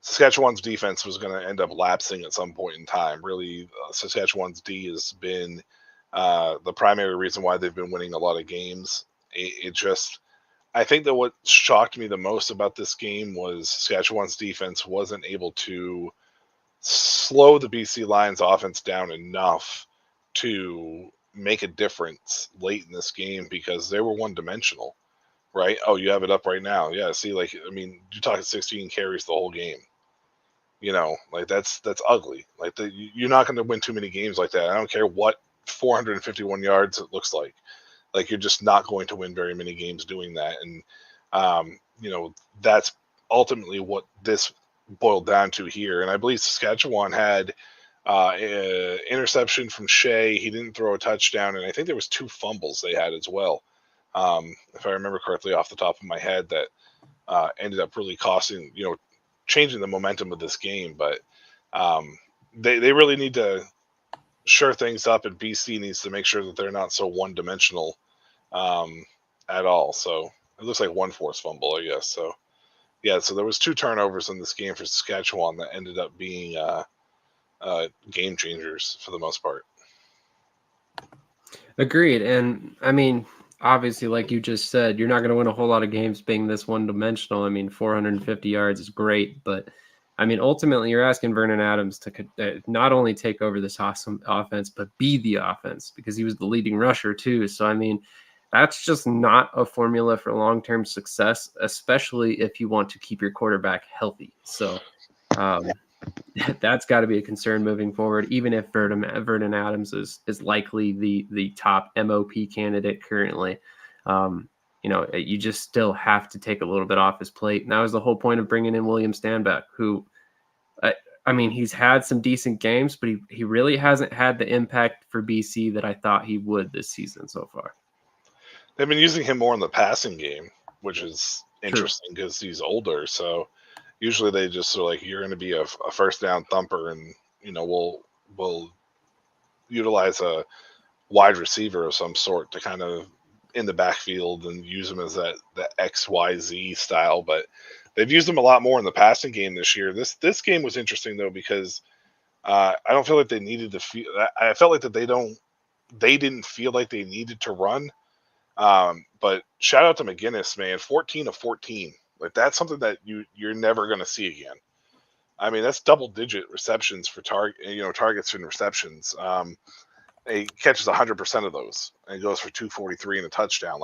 Saskatchewan's defense was going to end up lapsing at some point in time. Really, Saskatchewan's D has been the primary reason why they've been winning a lot of games. I think that what shocked me the most about this game was Saskatchewan's defense wasn't able to slow the BC Lions offense down enough to make a difference late in this game because they were one-dimensional, right? Oh, you have it up right now. Yeah, see, you're talking 16 carries the whole game. That's ugly. You're not going to win too many games like that. I don't care what 451 yards it looks like. You're just not going to win very many games doing that. And, that's ultimately what this boiled down to here. And I believe Saskatchewan had interception from Shea. He didn't throw a touchdown, and I think there was 2 fumbles they had as well, if I remember correctly off the top of my head, that ended up really costing, changing the momentum of this game. But they really need to shore things up, and BC needs to make sure that they're not so one-dimensional at all. So it looks like 1 forced fumble, I guess. So yeah, so there was 2 turnovers in this game for Saskatchewan that ended up being game changers for the most part. Agreed. And I mean, obviously, like you just said, you're not going to win a whole lot of games being this one-dimensional. I mean, 450 yards is great, but I mean, ultimately, you're asking Vernon Adams to not only take over this awesome offense, but be the offense, because he was the leading rusher too. So, I mean, that's just not a formula for long-term success, especially if you want to keep your quarterback healthy. So, that's got to be a concern moving forward, even if Vernon Adams is likely the top MOP candidate currently. You just still have to take a little bit off his plate. And that was the whole point of bringing in William Stanback, who, I mean, he's had some decent games, but he really hasn't had the impact for BC that I thought he would this season so far. They've been using him more in the passing game, which is interesting because he's older. So usually they just are like, you're going to be a first down thumper, and we'll utilize a wide receiver of some sort to kind of in the backfield and use him as that XYZ style. But they've used him a lot more in the passing game this year. This game was interesting though, because I don't feel like they needed to feel. I felt like that they didn't feel like they needed to run. But shout out to McGinnis, man, 14 of 14. That's something that you're never going to see again. I mean, that's double-digit receptions for targets and receptions. He catches 100% of those and goes for 243 and a touchdown.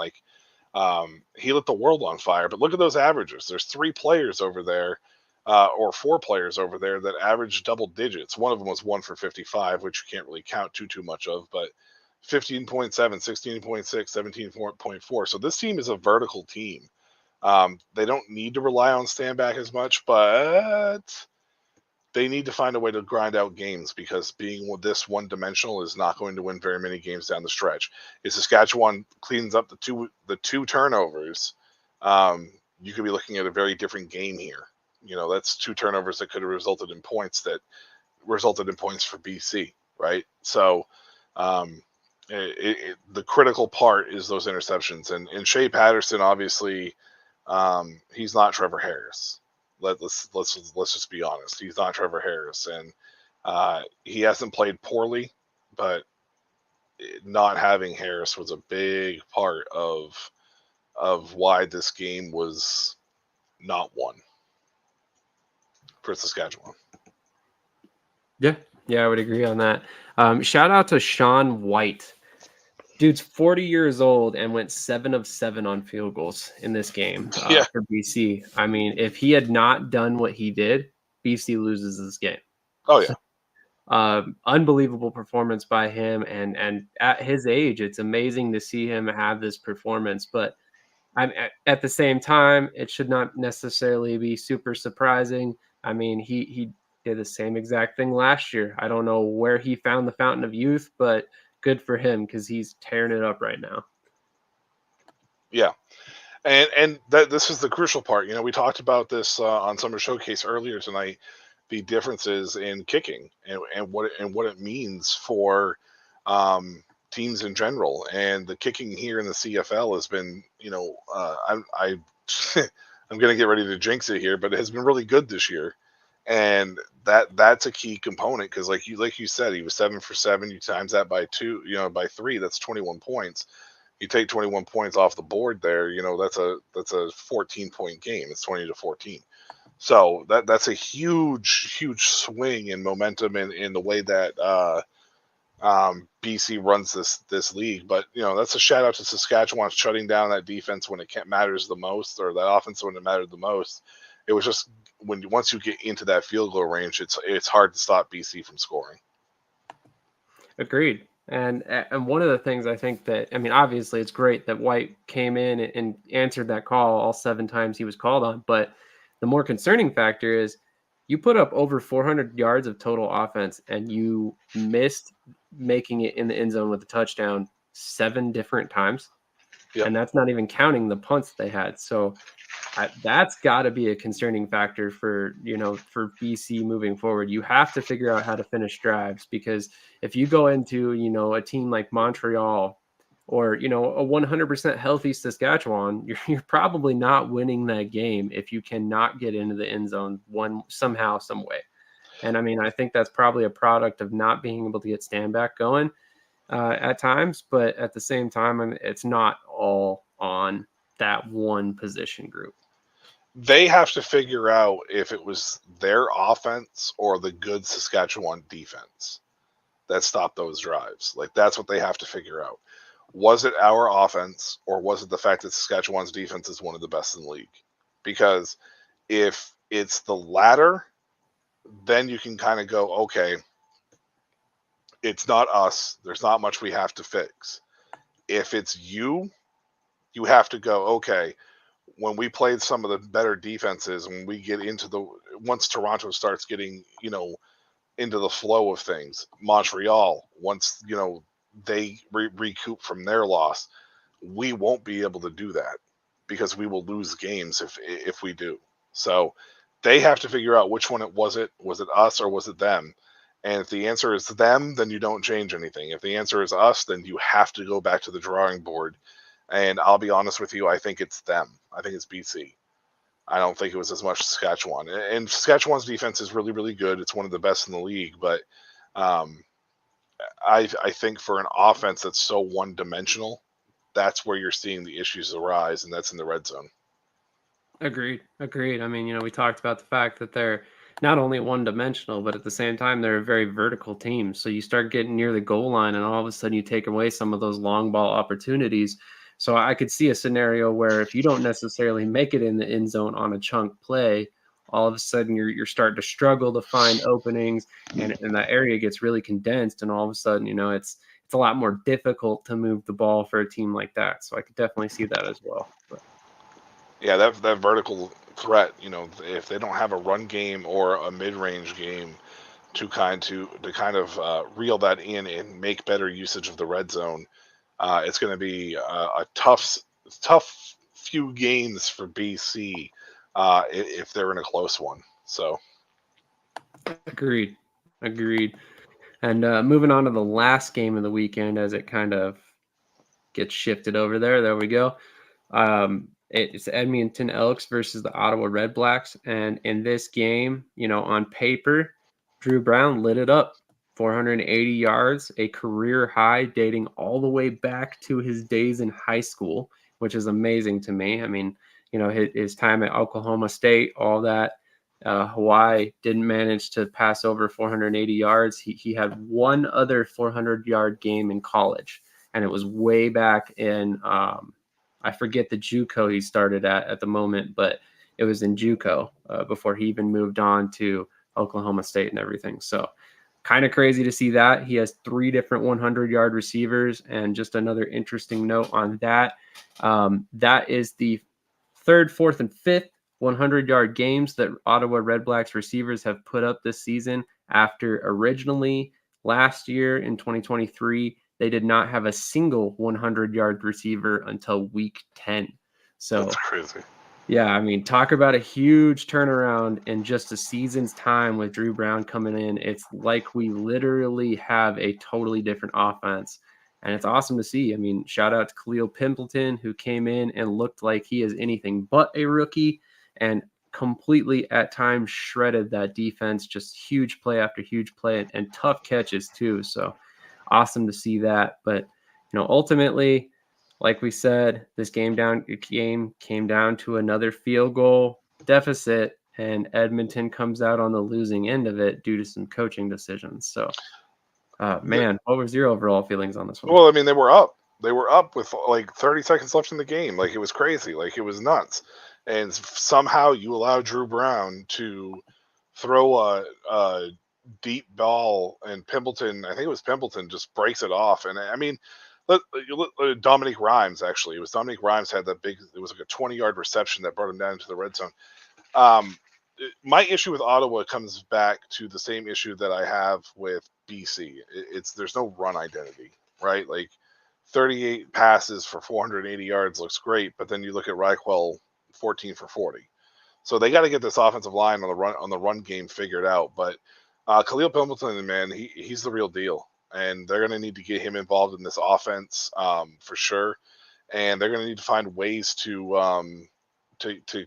He lit the world on fire. But look at those averages. There's 3 players over there, or 4 players over there that average double digits. One of them was 1 for 55, which you can't really count too much of, but 15.7, 16.6, 17.4. So this team is a vertical team. They don't need to rely on Stanback as much, but they need to find a way to grind out games, because being this one-dimensional is not going to win very many games down the stretch. If Saskatchewan cleans up the two turnovers, you could be looking at a very different game here. That's 2 turnovers that could have resulted in points for BC, right? So the critical part is those interceptions, and Shea Patterson, obviously, he's not Trevor Harris. Let's just be honest. He's not Trevor Harris, and he hasn't played poorly, but not having Harris was a big part of why this game was not won for Saskatchewan. Yeah, I would agree on that. Shout out to Sean White. Dude's 40 years old and went 7 of 7 on field goals in this game Yeah. for BC. I mean, if he had not done what he did, BC loses this game. Oh yeah. Unbelievable performance by him, and at his age, it's amazing to see him have this performance. But at the same time, it should not necessarily be super surprising. I mean, he did the same exact thing last year. I don't know where he found the fountain of youth, but good for him because he's tearing it up right now. Yeah. And that this is the crucial part. We talked about this on Summer Showcase earlier tonight. The differences in kicking and what it means for teams in general, and the kicking here in the CFL has been, I'm I'm going to get ready to jinx it here, but it has been really good this year, and that's a key component because like you said, he was 7 for 7. You times that by 2, by 3, that's 21 points. You take 21 points off the board there, that's a 14-point game. It's 20-14. So that's a huge swing in momentum in the way that BC runs this league. But that's a shout out to Saskatchewan shutting down that defense when it matters the most, or that offense when it mattered the most. It was just once you get into that field goal range, it's hard to stop BC from scoring. Agreed. And one of the things I think that, I mean, obviously it's great that White came in and answered that call all 7 times he was called on. But the more concerning factor is you put up over 400 yards of total offense and you missed making it in the end zone with a touchdown 7 different times. Yep. And that's not even counting the punts they had. So that's got to be a concerning factor for BC moving forward. You have to figure out how to finish drives, because if you go into, a team like Montreal or, a 100% healthy Saskatchewan, you're probably not winning that game if you cannot get into the end zone somehow, some way. And I mean, I think that's probably a product of not being able to get stand back going at times, but at the same time, I mean, it's not all on that one position group. They have to figure out if it was their offense or the good Saskatchewan defense that stopped those drives. Like, that's what they have to figure out. Was it our offense, or was it the fact that Saskatchewan's defense is one of the best in the league? Because if it's the latter, then you can kind of go, okay, it's not us. There's not much we have to fix. If it's you have to go, okay, when we played some of the better defenses, when we get into once Toronto starts getting, into the flow of things, Montreal, once, they recoup from their loss, we won't be able to do that because we will lose games if we do. So they have to figure out which one was it us or was it them? And if the answer is them, then you don't change anything. If the answer is us, then you have to go back to the drawing board. And I'll be honest with you, I think it's them. I think it's BC. I don't think it was as much Saskatchewan. And Saskatchewan's defense is really, really good. It's one of the best in the league. But I think for an offense that's so one-dimensional, that's where you're seeing the issues arise, and that's in the red zone. Agreed. I mean, we talked about the fact that they're not only one-dimensional, but at the same time, they're a very vertical team. So you start getting near the goal line, and all of a sudden you take away some of those long ball opportunities. So I could see a scenario where if you don't necessarily make it in the end zone on a chunk play, all of a sudden you're starting to struggle to find openings, and that area gets really condensed, and all of a sudden, it's a lot more difficult to move the ball for a team like that. So I could definitely see that as well. But yeah, that vertical threat, if they don't have a run game or a mid-range game to kind of reel that in and make better usage of the red zone, it's going to be a tough few games for BC if they're in a close one. So, agreed. And moving on to the last game of the weekend, as it kind of gets shifted over there. There we go. It's Edmonton Elks versus the Ottawa Red Blacks. And in this game, on paper, Drew Brown lit it up. 480 yards, a career high dating all the way back to his days in high school, which is amazing to me. I mean, his time at Oklahoma State, all that. Hawaii didn't manage to pass over 480 yards. He had one other 400-yard game in college, and it was way back in I forget the JUCO he started at the moment, but it was in JUCO before he even moved on to Oklahoma State and everything. So kind of crazy to see that. He has 3 different 100-yard receivers. And just another interesting note on that, that is the 3rd, 4th, and 5th 100-yard games that Ottawa Red Blacks receivers have put up this season, after originally last year in 2023, they did not have a single 100-yard receiver until week 10. So That's crazy. Yeah, I mean, talk about a huge turnaround in just a season's time with Drew Brown coming in. It's like we literally have a totally different offense, and it's awesome to see. I mean, shout out to Khalil Pimpleton, who came in and looked like he is anything but a rookie and completely at times shredded that defense. Just huge play after huge play and tough catches too. So awesome to see that. But, ultimately, like we said, this game came down to another field goal deficit, and Edmonton comes out on the losing end of it due to some coaching decisions. So, man, what was your overall feelings on this one? Well, I mean, they were up. They were up with like 30 seconds left in the game. Like, it was crazy. Like, it was nuts. And somehow you allow Drew Brown to throw a deep ball, and Pimpleton, I think it was Pimpleton, just breaks it off. And I mean, Dominique Rhymes, actually. It was Dominique Rhymes had that big, it was like a 20-yard reception that brought him down into the red zone. My issue with Ottawa comes back to the same issue that I have with BC. There's no run identity, right? Like, 38 passes for 480 yards looks great, but then you look at Reichwell, 14 for 40. So they got to get this offensive line on the run game figured out. But Khalil Pimpleton, man, he's the real deal, and they're going to need to get him involved in this offense for sure. And they're going to need to find ways to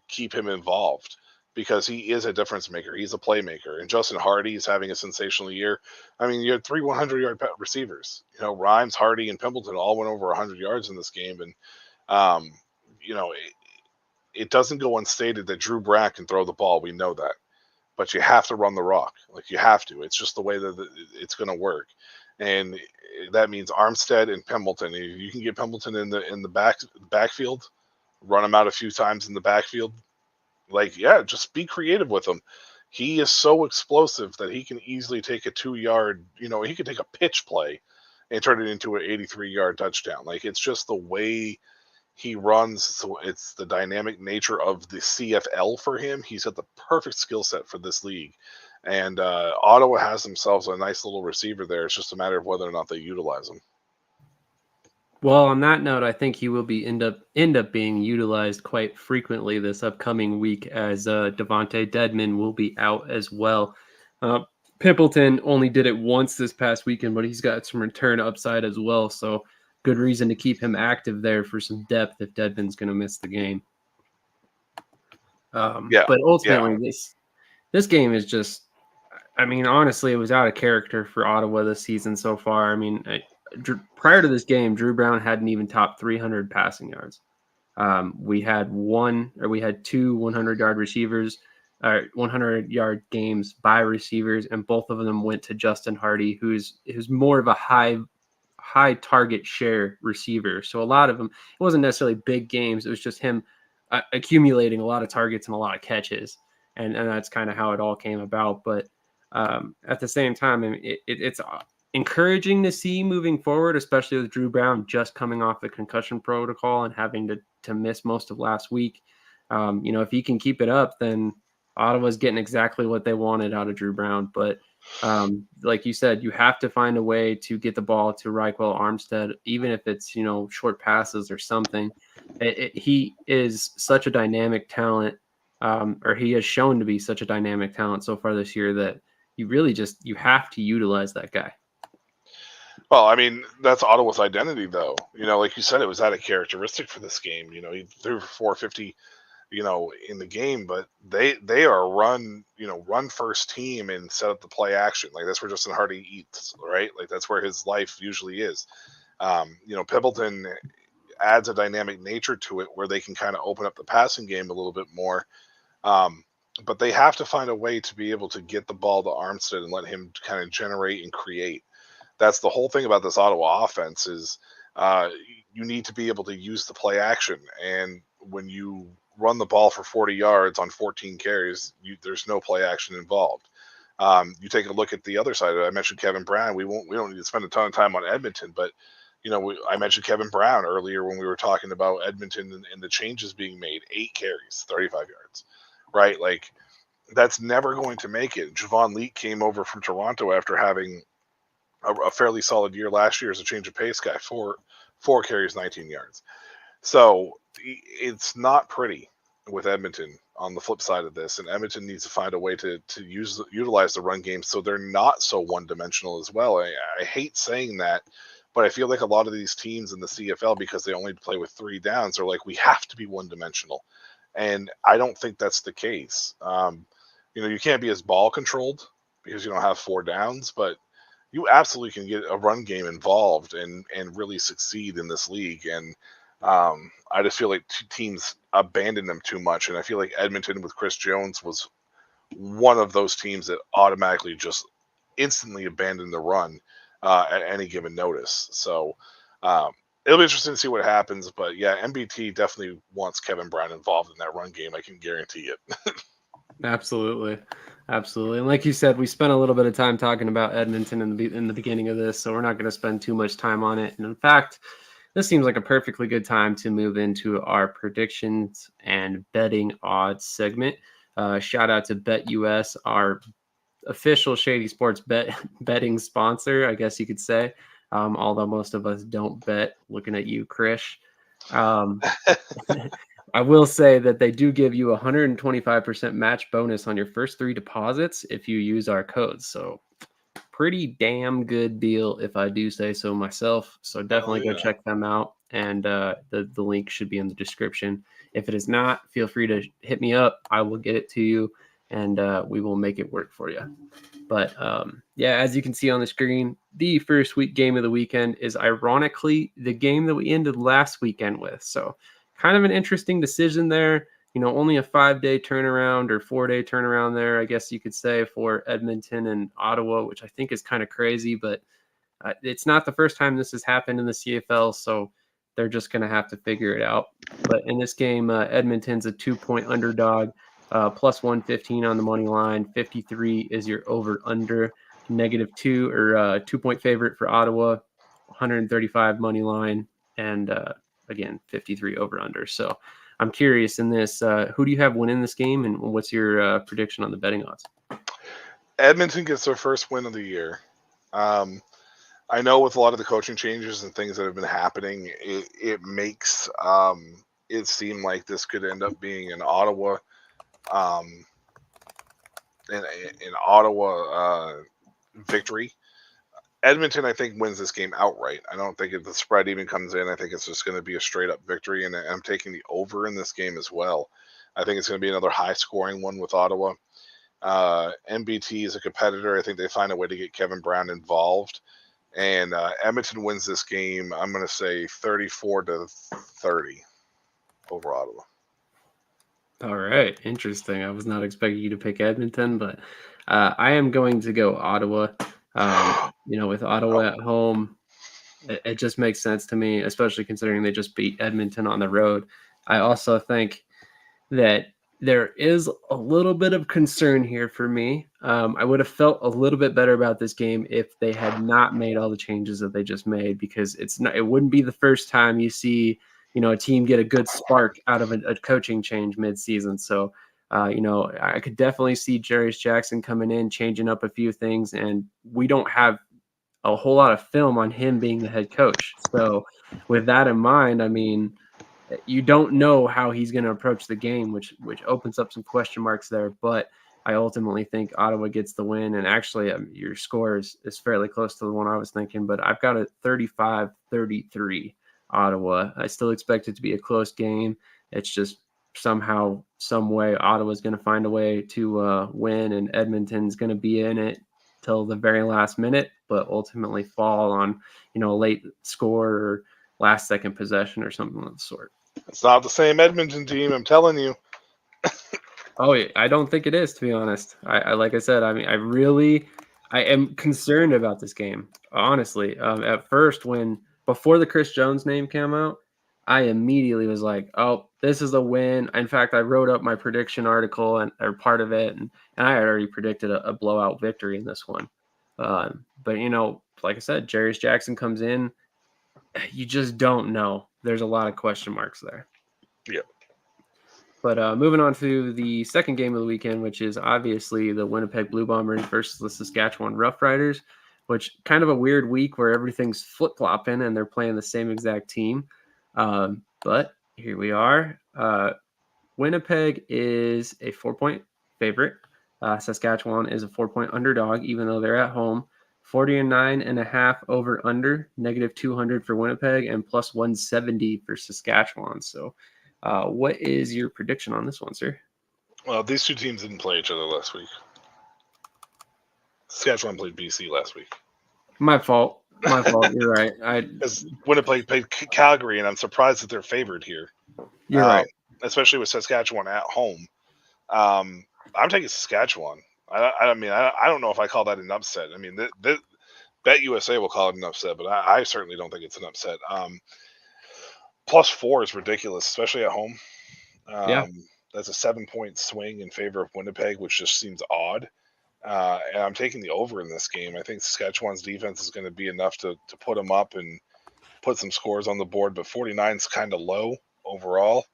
keep him involved, because he is a difference maker. He's a playmaker. And Justin Hardy is having a sensational year. I mean, you had 3 100-yard receivers. Rhymes, Hardy, and Pimpleton all went over 100 yards in this game. And, it doesn't go unstated that Drew Brown can throw the ball. We know that. But you have to run the rock. Like, you have to. It's just the way that it's going to work. And that means Armstead and Pimpleton. If you can get Pimpleton in the backfield, run him out a few times in the backfield, just be creative with him. He is so explosive that he can easily take a 2-yard, he can take a pitch play and turn it into an 83-yard touchdown. Like, it's just the way he runs. So it's the dynamic nature of the CFL for him. He's got the perfect skill set for this league. And Ottawa has themselves a nice little receiver there. It's just a matter of whether or not they utilize him. Well, on that note, I think he will be end up being utilized quite frequently this upcoming week, as Devontae Dedmon will be out as well. Pimpleton only did it once this past weekend, but he's got some return upside as well. So good reason to keep him active there for some depth if Dedmon's going to miss the game. But ultimately, this game is just, I mean, honestly, it was out of character for Ottawa this season so far. I mean, prior to this game, Drew Brown hadn't even topped 300 passing yards. We had 2 100-yard receivers, 100-yard games by receivers, and both of them went to Justin Hardy, who's more of a high target share receiver. So a lot of them, it wasn't necessarily big games. It was just him accumulating a lot of targets and a lot of catches. And that's kind of how it all came about. But at the same time, I mean, it's encouraging to see moving forward, especially with Drew Brown just coming off the concussion protocol and having to miss most of last week. If he can keep it up, then Ottawa's getting exactly what they wanted out of Drew Brown. But like you said, you have to find a way to get the ball to Reichwell Armstead, even if it's, short passes or something. He is such a dynamic talent, or he has shown to be such a dynamic talent so far this year, that you have to utilize that guy. Well, I mean, that's Ottawa's identity, though. Like you said, it was out of characteristic for this game. He threw for 450, in the game, but they are run first team and set up the play action. Like, that's where Justin Hardy eats, right? Like, that's where his life usually is. Pimpleton adds a dynamic nature to it where they can kind of open up the passing game a little bit more. But they have to find a way to be able to get the ball to Armstead and let him kind of generate and create. That's the whole thing about this Ottawa offense is you need to be able to use the play action. And when you run the ball for 40 yards on 14 carries, there's no play action involved. You take a look at the other side of it. I mentioned Kevin Brown. We don't need to spend a ton of time on Edmonton, but I mentioned Kevin Brown earlier when we were talking about Edmonton and the changes being made. 8 carries, 35 yards, right? Like, that's never going to make it. Javon Leake came over from Toronto after having a fairly solid year last year as a change of pace guy. Four carries, 19 yards. So it's not pretty with Edmonton on the flip side of this, and Edmonton needs to find a way to utilize the run game so they're not so one-dimensional as well. I hate saying that, but I feel like a lot of these teams in the CFL, because they only play with 3 downs, are like, we have to be one-dimensional, and I don't think that's the case. You can't be as ball controlled because you don't have 4 downs, but you absolutely can get a run game involved and really succeed in this league. And I just feel like teams abandon them too much. And I feel like Edmonton with Chris Jones was one of those teams that automatically just instantly abandoned the run at any given notice. So it'll be interesting to see what happens. But yeah, MBT definitely wants Kevin Brown involved in that run game. I can guarantee it. Absolutely. Absolutely. And like you said, we spent a little bit of time talking about Edmonton in the beginning of this, so we're not going to spend too much time on it. And in fact, this seems like a perfectly good time to move into our predictions and betting odds segment. Shout out to BetUS, our official Shady Sports betting sponsor, I guess you could say. Although most of us don't bet, looking at you, Krish. I will say that they do give you 125% match bonus on your first 3 deposits if you use our codes. So pretty damn good deal, if I do say so myself. So definitely go check them out. And the link should be in the description. If it is not, feel free to hit me up. I will get it to you, and we will make it work for you. But yeah, as you can see on the screen, the first week game of the weekend is ironically the game that we ended last weekend with. So kind of an interesting decision there. Only a 5-day turnaround or 4-day turnaround there, I guess you could say, for Edmonton and Ottawa, which I think is kind of crazy, but it's not the first time this has happened in the CFL, so they're just going to have to figure it out. But in this game, Edmonton's a 2-point underdog, plus 115 on the money line. 53 is your over-under. -2 or 2-point favorite for Ottawa, 135 money line, and again, 53 over-under. So I'm curious in this, who do you have winning this game, and what's your prediction on the betting odds? Edmonton gets their first win of the year. I know with a lot of the coaching changes and things that have been happening, it makes it seem like this could end up being an Ottawa, victory. Edmonton, I think, wins this game outright. I don't think the spread even comes in. I think it's just going to be a straight-up victory, and I'm taking the over in this game as well. I think it's going to be another high-scoring one with Ottawa. MBT is a competitor. I think they find a way to get Kevin Brown involved, and Edmonton wins this game, I'm going to say 34-30 over Ottawa. All right. Interesting. I was not expecting you to pick Edmonton, but I am going to go Ottawa. With Ottawa at home, it just makes sense to me, especially considering they just beat Edmonton on the road. I also think that there is a little bit of concern here for me. I would have felt a little bit better about this game if they had not made all the changes that they just made, because it wouldn't be the first time you see, a team get a good spark out of a coaching change mid-season. So, I could definitely see Jarius Jackson coming in, changing up a few things, and we don't have a whole lot of film on him being the head coach. So with that in mind, I mean, you don't know how he's going to approach the game, which opens up some question marks there. But I ultimately think Ottawa gets the win. And actually, your score is fairly close to the one I was thinking, but I've got a 35-33 Ottawa. I still expect it to be a close game. It's just somehow, some way, Ottawa's going to find a way to win, and Edmonton's going to be in it till the very last minute, but ultimately fall on, a late score or last second possession or something of the sort. It's not the same Edmonton team, I'm telling you. Oh, I don't think it is, to be honest. I like I said, I mean, I am concerned about this game, honestly. At first, when before the Chris Jones name came out, I immediately was like, "Oh, this is a win." In fact, I wrote up my prediction article or part of it, and I had already predicted a blowout victory in this one. But like I said, Jarius Jackson comes in. You just don't know. There's a lot of question marks there. Yeah. But moving on to the second game of the weekend, which is obviously the Winnipeg Blue Bombers versus the Saskatchewan Roughriders, which kind of a weird week where everything's flip-flopping and they're playing the same exact team. But here we are. Winnipeg is a 4-point favorite. Saskatchewan is a 4-point underdog, even though they're at home. 49.5 over under, negative 200 for Winnipeg, and plus 170 for Saskatchewan. So, what is your prediction on this one, sir? Well, these two teams didn't play each other last week. Saskatchewan played BC last week. My fault. You're right. Because Winnipeg played Calgary, and I'm surprised that they're favored here. You're right. Especially with Saskatchewan at home. I'm taking Saskatchewan. I mean, I don't know if I call that an upset. I mean, Bet USA will call it an upset, but I certainly don't think it's an upset. +4 is ridiculous, especially at home. Yeah. That's a 7-point swing in favor of Winnipeg, which just seems odd. And I'm taking the over in this game. I think Saskatchewan's defense is going to be enough to put them up and put some scores on the board, but 49 is kind of low overall.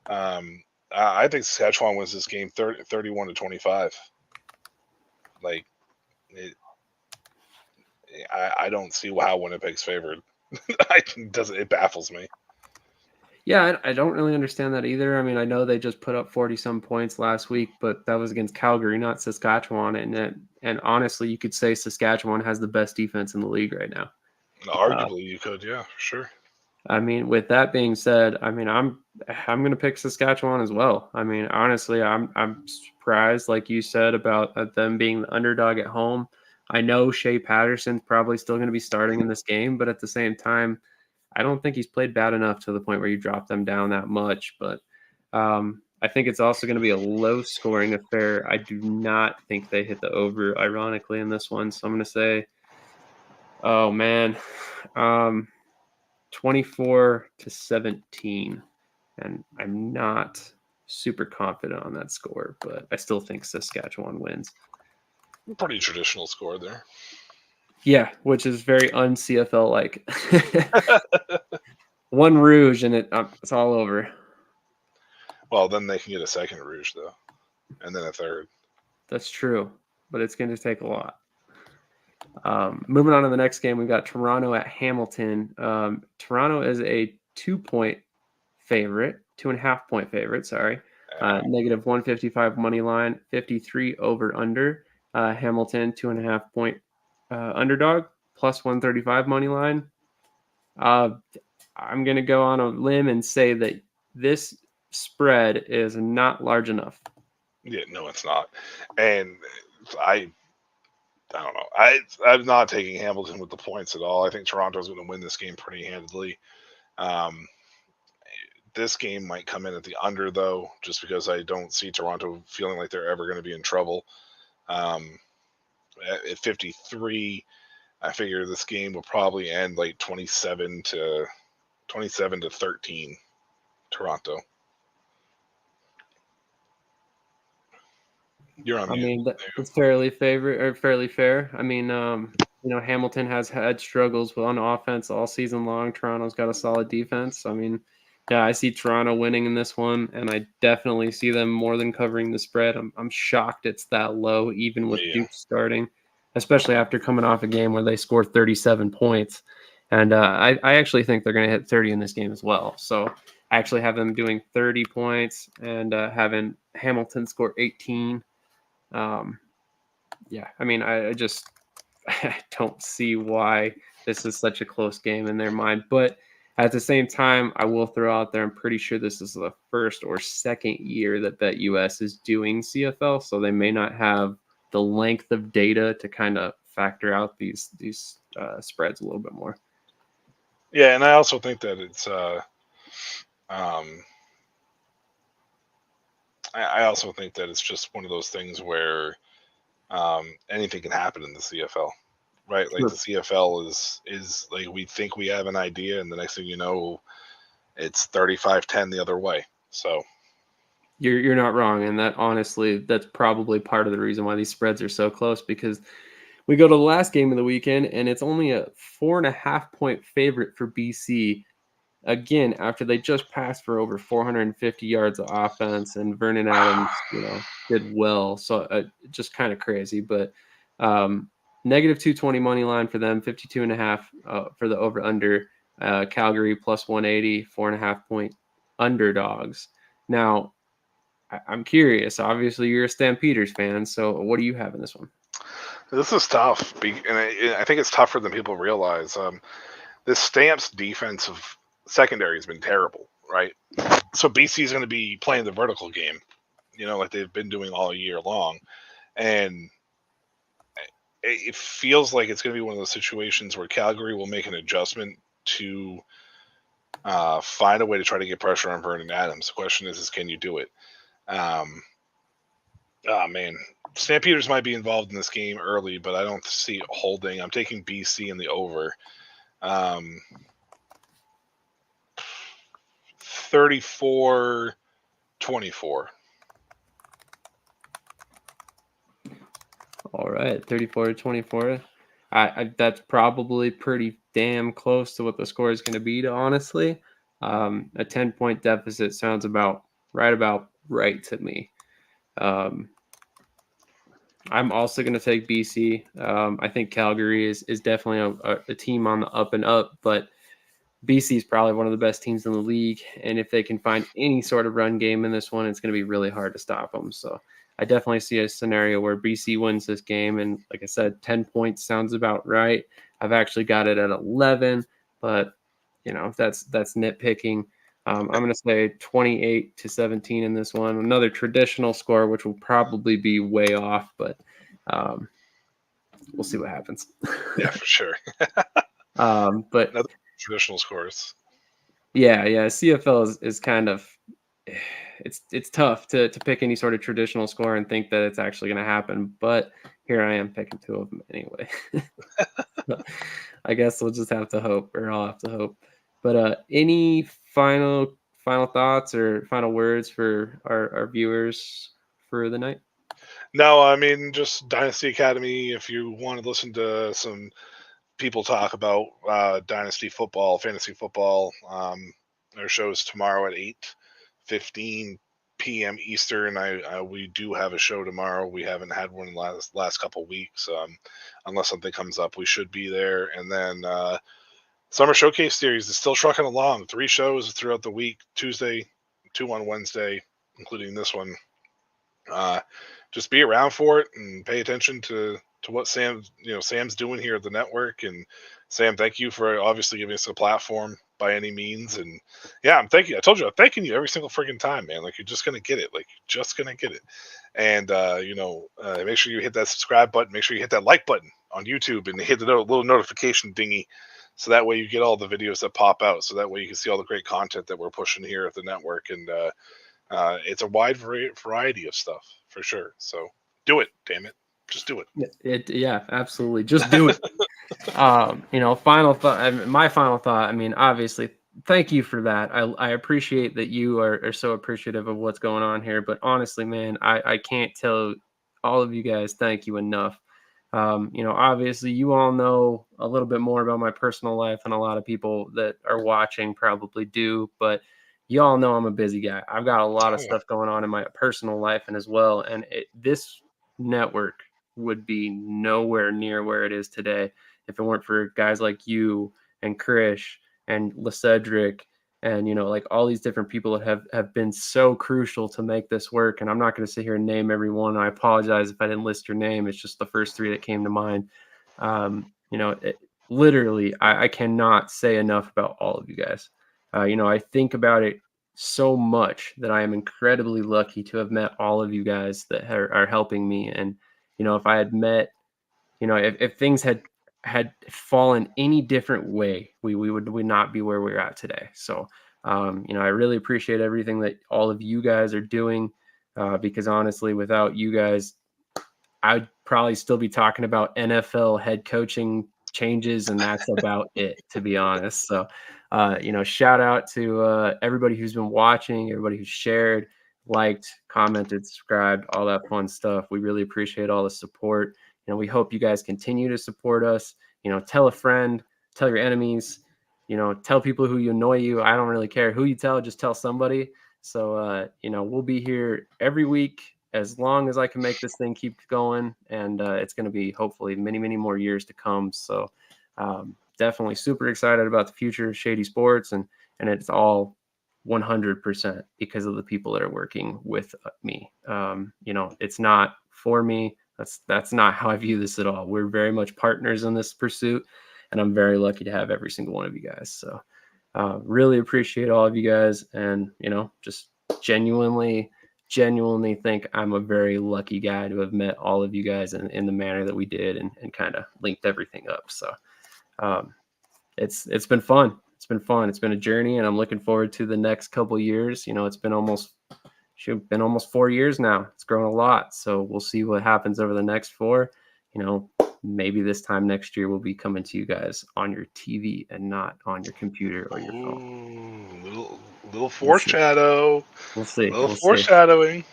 I think Saskatchewan wins this game 31-25. Like, I don't see how Winnipeg's favored. It baffles me. Yeah, I don't really understand that either. I mean, I know they just put up 40-some points last week, but that was against Calgary, not Saskatchewan. And honestly, you could say Saskatchewan has the best defense in the league right now. Arguably, you could, yeah, for sure. I mean, with that being said, I mean, I'm going to pick Saskatchewan as well. I mean, honestly, I'm surprised, like you said, about them being the underdog at home. I know Shea Patterson's probably still going to be starting in this game, but at the same time, I don't think he's played bad enough to the point where you drop them down that much. But I think it's also going to be a low-scoring affair. I do not think they hit the over, ironically, in this one. So I'm going to say, oh, man, 24-17. And I'm not super confident on that score, but I still think Saskatchewan wins. Pretty traditional score there. Yeah, which is very un-CFL-like. One rouge and it's all over. Well, then they can get a second rouge, though, and then a third. That's true, but it's going to take a lot. Moving on to the next game, we've got Toronto at Hamilton. Toronto is a 2-point favorite, 2.5-point favorite, sorry. Negative 155 money line, 53 over under. Hamilton, 2.5-point underdog, plus 135 money line. I'm going to go on a limb and say that this spread is not large enough. Yeah, no, it's not. And I don't know. I'm not taking Hamilton with the points at all. I think Toronto's going to win this game pretty handedly. This game might come in at the under, though, just because I don't see Toronto feeling like they're ever going to be in trouble. At 53, I figure this game will probably end like 27-13, Toronto. You're on mute. I mean, it's fairly fair. I mean, Hamilton has had struggles on offense all season long. Toronto's got a solid defense. I mean, yeah, I see Toronto winning in this one, and I definitely see them more than covering the spread. I'm shocked it's that low, even with Duke starting, especially after coming off a game where they scored 37 points. And I actually think they're going to hit 30 in this game as well. So I actually have them doing 30 points and having Hamilton score 18. Yeah, I mean, I don't see why this is such a close game in their mind. But at the same time, I will throw out there, I'm pretty sure this is the first or second year that BetUS is doing CFL, so they may not have the length of data to kind of factor out these spreads a little bit more. Yeah, and I also think that it's I also think that it's just one of those things where anything can happen in the CFL, right? Like Sure. the CFL is like we think we have an idea, and the next thing you know, it's 35-10 the other way. So You're not wrong, and that honestly, that's probably part of the reason why these spreads are so close, because we go to the last game of the weekend and it's only a 4.5 point favorite for BC. Again, after they just passed for over 450 yards of offense, and Vernon Adams, did well. So just kind of crazy, but negative 220 money line for them, 52.5 for the over under. Calgary plus 180, 4.5 point underdogs. Now, I'm curious. Obviously, you're a Stampeders fan, so what do you have in this one? this is tough, and I think it's tougher than people realize. This Stamps defensive secondary has been terrible, right? So BC is going to be playing the vertical game, like they've been doing all year long, and it feels like it's going to be one of those situations where Calgary will make an adjustment to find a way to try to get pressure on Vernon Adams. The question is can you do it? Oh man, Stampeders might be involved in this game early, but I don't see it holding. I'm taking BC in the over. 34-24. All right, 34-24. That's probably pretty damn close to what the score is going to be, honestly. A 10-point deficit sounds about right to me. I'm also going to take BC. I think Calgary is definitely a team on the up and up, but BC is probably one of the best teams in the league. And if they can find any sort of run game in this one, it's going to be really hard to stop them. So I definitely see a scenario where BC wins this game. And like I said, 10 points sounds about right. I've actually got it at 11, but that's nitpicking. I'm going to say 28-17 in this one. Another traditional score, which will probably be way off, but we'll see what happens. Yeah, for sure. But another traditional scores. Yeah. CFL is kind of it's tough to pick any sort of traditional score and think that it's actually going to happen. But here I am picking two of them anyway. I guess we'll just have to hope, or I'll have to hope. But any final thoughts or final words for our viewers for the night? No, I mean, just Dynasty Academy. If you want to listen to some people talk about Dynasty football, fantasy football, our show's tomorrow at 8:15 p.m. Eastern. We do have a show tomorrow. We haven't had one in the last couple weeks. Unless something comes up, we should be there. And then Summer Showcase Series is still trucking along. 3 shows throughout the week. Tuesday, 2 on Wednesday, including this one. Just be around for it and pay attention to what Sam's doing here at the network. And Sam, thank you for obviously giving us a platform by any means. And yeah, I told you, I'm thanking you every single freaking time, man. Like, you're just going to get it. And, make sure you hit that subscribe button. Make sure you hit that like button on YouTube and hit the little notification dingy. So that way you get all the videos that pop out. So that way you can see all the great content that we're pushing here at the network. And it's a wide variety of stuff for sure. So do it, damn it. Just do it. Yeah, absolutely. Just do it. Final thought. My final thought. I mean, obviously, thank you for that. I appreciate that you are so appreciative of what's going on here. But honestly, man, I can't tell all of you guys thank you enough. Obviously, you all know a little bit more about my personal life than a lot of people that are watching probably do. But you all know I'm a busy guy. I've got a lot of stuff going on in my personal life and as well. And this network would be nowhere near where it is today if it weren't for guys like you and Krish and LeCedric and like all these different people that have been so crucial to make this work. And I'm not going to sit here and name everyone. I apologize if I didn't list your name. It's just the first 3 that came to mind. Literally, I cannot say enough about all of you guys. I think about it so much that I am incredibly lucky to have met all of you guys that are helping me. And if I had met, if things had fallen any different way, we would not be where we're at today. So, I really appreciate everything that all of you guys are doing, because honestly, without you guys, I'd probably still be talking about NFL head coaching changes, and that's about it, to be honest. So, shout out to everybody who's been watching, everybody who's shared, liked, commented, subscribed, all that fun stuff. We really appreciate all the support. We hope you guys continue to support us. Tell a friend, tell your enemies, tell people who annoy you. I don't really care who you tell, just tell somebody. So, we'll be here every week as long as I can make this thing keep going. And it's going to be hopefully many, many more years to come. So definitely super excited about the future of Shady Sports. And it's all 100% because of the people that are working with me. It's not for me. That's not how I view this at all. We're very much partners in this pursuit. And I'm very lucky to have every single one of you guys. So really appreciate all of you guys. And, just genuinely think I'm a very lucky guy to have met all of you guys in the manner that we did and kind of linked everything up. So it's been fun. It's been fun. It's been a journey, and I'm looking forward to the next couple years. It's been almost 4 years now. It's grown a lot. So we'll see what happens over the next 4. Maybe this time next year we'll be coming to you guys on your TV and not on your computer or your phone. Little foreshadow. We'll see. Little foreshadowing.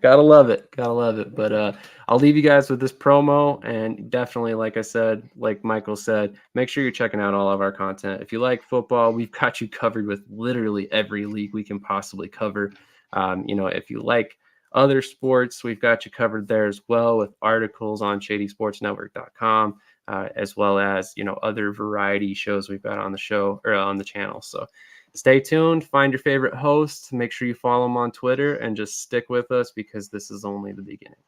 Gotta love it. But I'll leave you guys with this promo, and definitely, like I said, like Michael said, make sure you're checking out all of our content. If you like football, we've got you covered with literally every league we can possibly cover. If you like other sports, we've got you covered there as well with articles on shadysportsnetwork.com, as well as, other variety shows we've got on the show or on the channel. So stay tuned, find your favorite host, make sure you follow them on Twitter, and just stick with us because this is only the beginning.